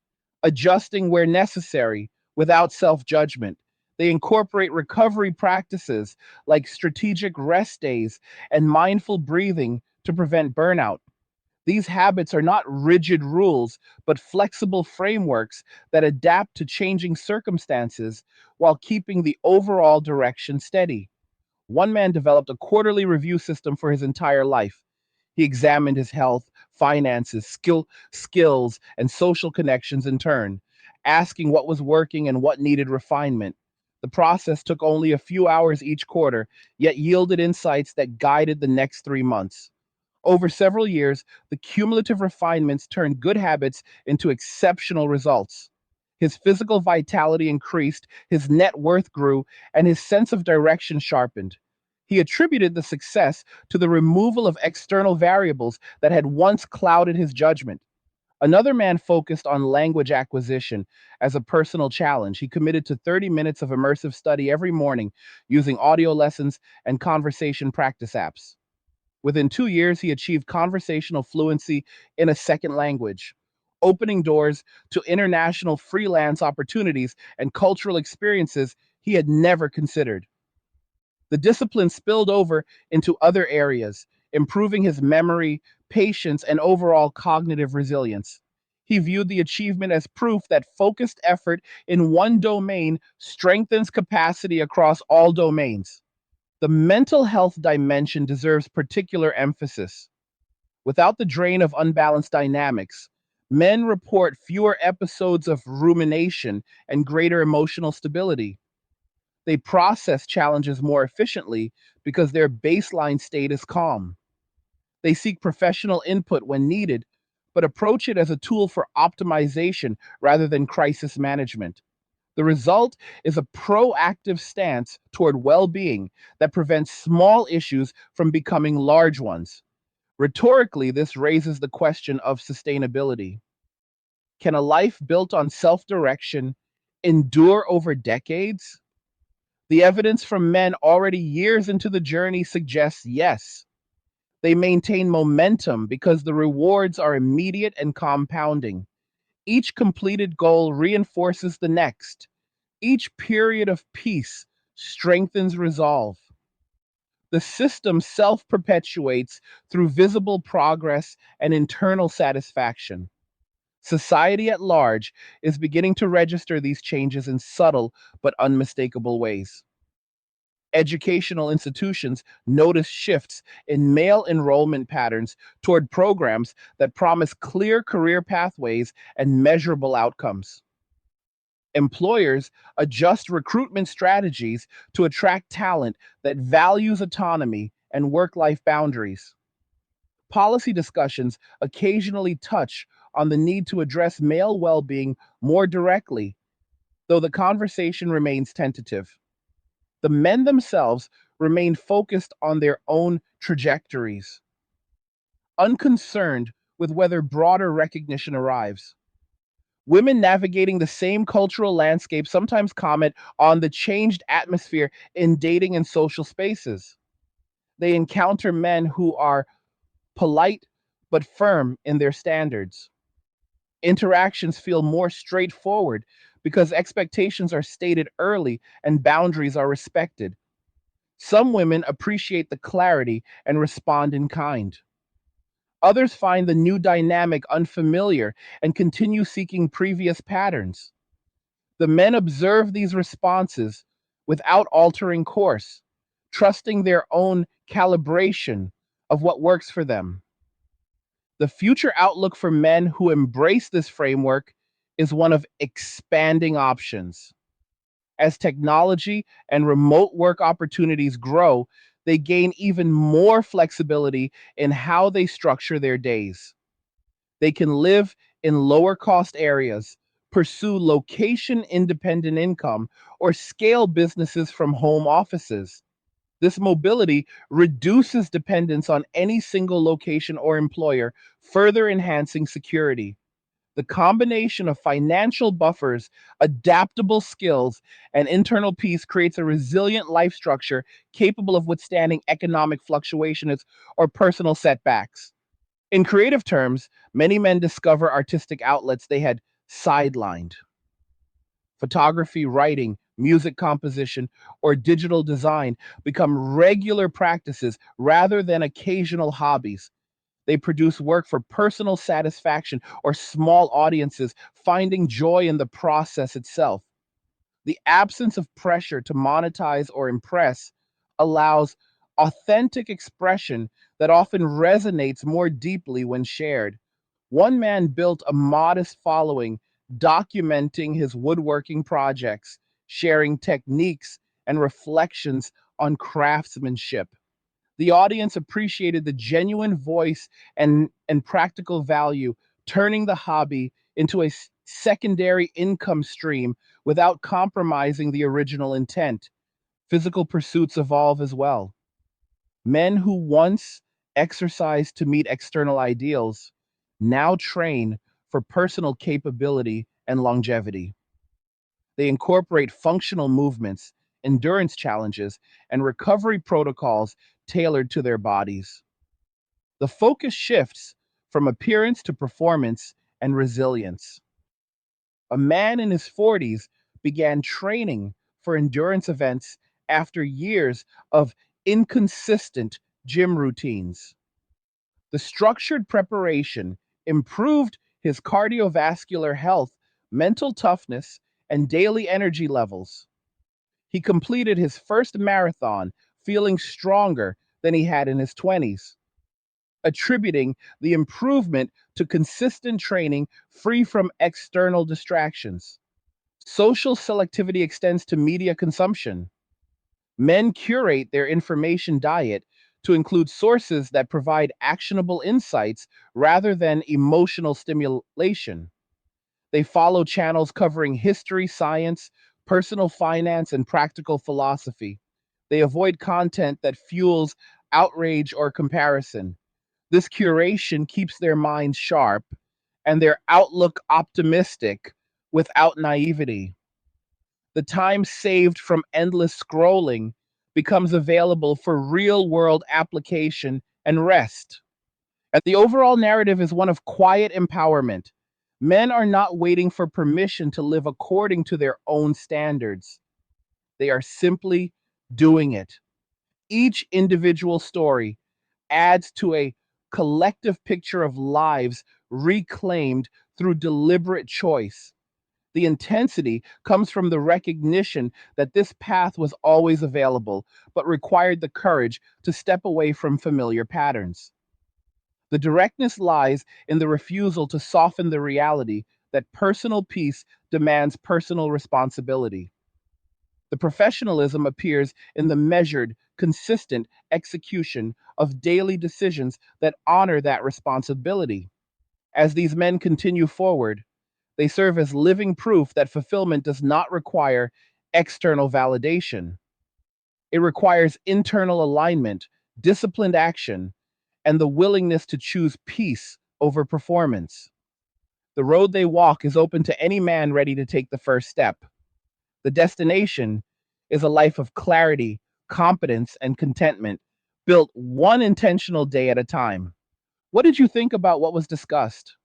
adjusting where necessary without self judgment. They incorporate recovery practices like strategic rest days and mindful breathing to prevent burnout. These habits are not rigid rules, but flexible frameworks that adapt to changing circumstances while keeping the overall direction steady. One man developed a quarterly review system for his entire life. He examined his health, finances, skills, and social connections in turn, asking what was working and what needed refinement. The process took only a few hours each quarter, yet yielded insights that guided the next 3 months. Over several years, the cumulative refinements turned good habits into exceptional results. His physical vitality increased, his net worth grew, and his sense of direction sharpened. He attributed the success to the removal of external variables that had once clouded his judgment. Another man focused on language acquisition as a personal challenge. He committed to 30 minutes of immersive study every morning using audio lessons and conversation practice apps. Within 2 years, he achieved conversational fluency in a second language, opening doors to international freelance opportunities and cultural experiences he had never considered. The discipline spilled over into other areas, improving his memory, patience, and overall cognitive resilience. He viewed the achievement as proof that focused effort in one domain strengthens capacity across all domains. The mental health dimension deserves particular emphasis. Without the drain of unbalanced dynamics, men report fewer episodes of rumination and greater emotional stability. They process challenges more efficiently because their baseline state is calm. They seek professional input when needed, but approach it as a tool for optimization rather than crisis management. The result is a proactive stance toward well being that prevents small issues from becoming large ones. Rhetorically, this raises the question of sustainability. Can a life built on self direction endure over decades? The evidence from men already years into the journey suggests yes. They maintain momentum because the rewards are immediate and compounding. Each completed goal reinforces the next. Each period of peace strengthens resolve. The system self perpetuates through visible progress and internal satisfaction. Society at large is beginning to register these changes in subtle but unmistakable ways. Educational institutions notice shifts in male enrollment patterns toward programs that promise clear career pathways and measurable outcomes. Employers adjust recruitment strategies to attract talent that values autonomy and work life boundaries. Policy discussions occasionally touch on the need to address male well being more directly, though the conversation remains tentative. The men themselves remain focused on their own trajectories, unconcerned with whether broader recognition arrives. Women navigating the same cultural landscape sometimes comment on the changed atmosphere in dating and social spaces. They encounter men who are polite but firm in their standards. Interactions feel more straightforward because expectations are stated early and boundaries are respected. Some women appreciate the clarity and respond in kind. Others find the new dynamic unfamiliar and continue seeking previous patterns. The men observe these responses without altering course, trusting their own calibration of what works for them. The future outlook for men who embrace this framework is one of expanding options. As technology and remote work opportunities grow, they gain even more flexibility in how they structure their days. They can live in lower cost areas, pursue location independent income, or scale businesses from home offices. This mobility reduces dependence on any single location or employer, further enhancing security. The combination of financial buffers, adaptable skills, and internal peace creates a resilient life structure capable of withstanding economic fluctuations or personal setbacks. In creative terms, many men discover artistic outlets they had sidelined. Photography, writing, music composition, or digital design become regular practices rather than occasional hobbies. They produce work for personal satisfaction or small audiences, finding joy in the process itself. The absence of pressure to monetize or impress allows authentic expression that often resonates more deeply when shared. One man built a modest following, documenting his woodworking projects, sharing techniques and reflections on craftsmanship. The audience appreciated the genuine voice and practical value, turning the hobby into a secondary income stream without compromising the original intent. Physical pursuits evolve as well. Men who once exercised to meet external ideals now train for personal capability and longevity. They incorporate functional movements, endurance challenges, and recovery protocols tailored to their bodies. The focus shifts from appearance to performance and resilience. A man in his 40s began training for endurance events after years of inconsistent gym routines. The structured preparation improved his cardiovascular health, mental toughness, and daily energy levels. He completed his first marathon feeling stronger than he had in his 20s, attributing the improvement to consistent training free from external distractions. Social selectivity extends to media consumption. Men curate their information diet to include sources that provide actionable insights rather than emotional stimulation. They follow channels covering history, science, personal finance, and practical philosophy. They avoid content that fuels outrage or comparison. This curation keeps their minds sharp and their outlook optimistic without naivety. The time saved from endless scrolling becomes available for real world application and rest. And the overall narrative is one of quiet empowerment. Men are not waiting for permission to live according to their own standards. They are simply doing it. Each individual story adds to a collective picture of lives reclaimed through deliberate choice. The intensity comes from the recognition that this path was always available, but required the courage to step away from familiar patterns. The directness lies in the refusal to soften the reality that personal peace demands personal responsibility. The professionalism appears in the measured, consistent execution of daily decisions that honor that responsibility. As these men continue forward, they serve as living proof that fulfillment does not require external validation. It requires internal alignment, disciplined action, and the willingness to choose peace over performance. The road they walk is open to any man ready to take the first step. The destination is a life of clarity, competence, and contentment, built one intentional day at a time. What did you think about what was discussed?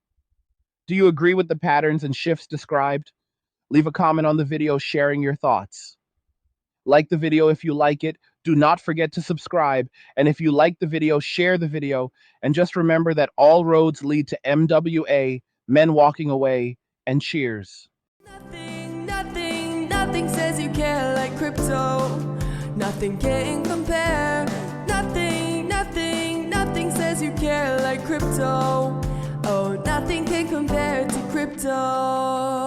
Do you agree with the patterns and shifts described? Leave a comment on the video sharing your thoughts. Like the video if you like it. Do not forget to subscribe. And if you like the video, share the video. And just remember that all roads lead to MWA, men walking away, and cheers. Nothing says you care like crypto. Nothing can compare. Nothing says you care like crypto. Oh, nothing can compare to crypto.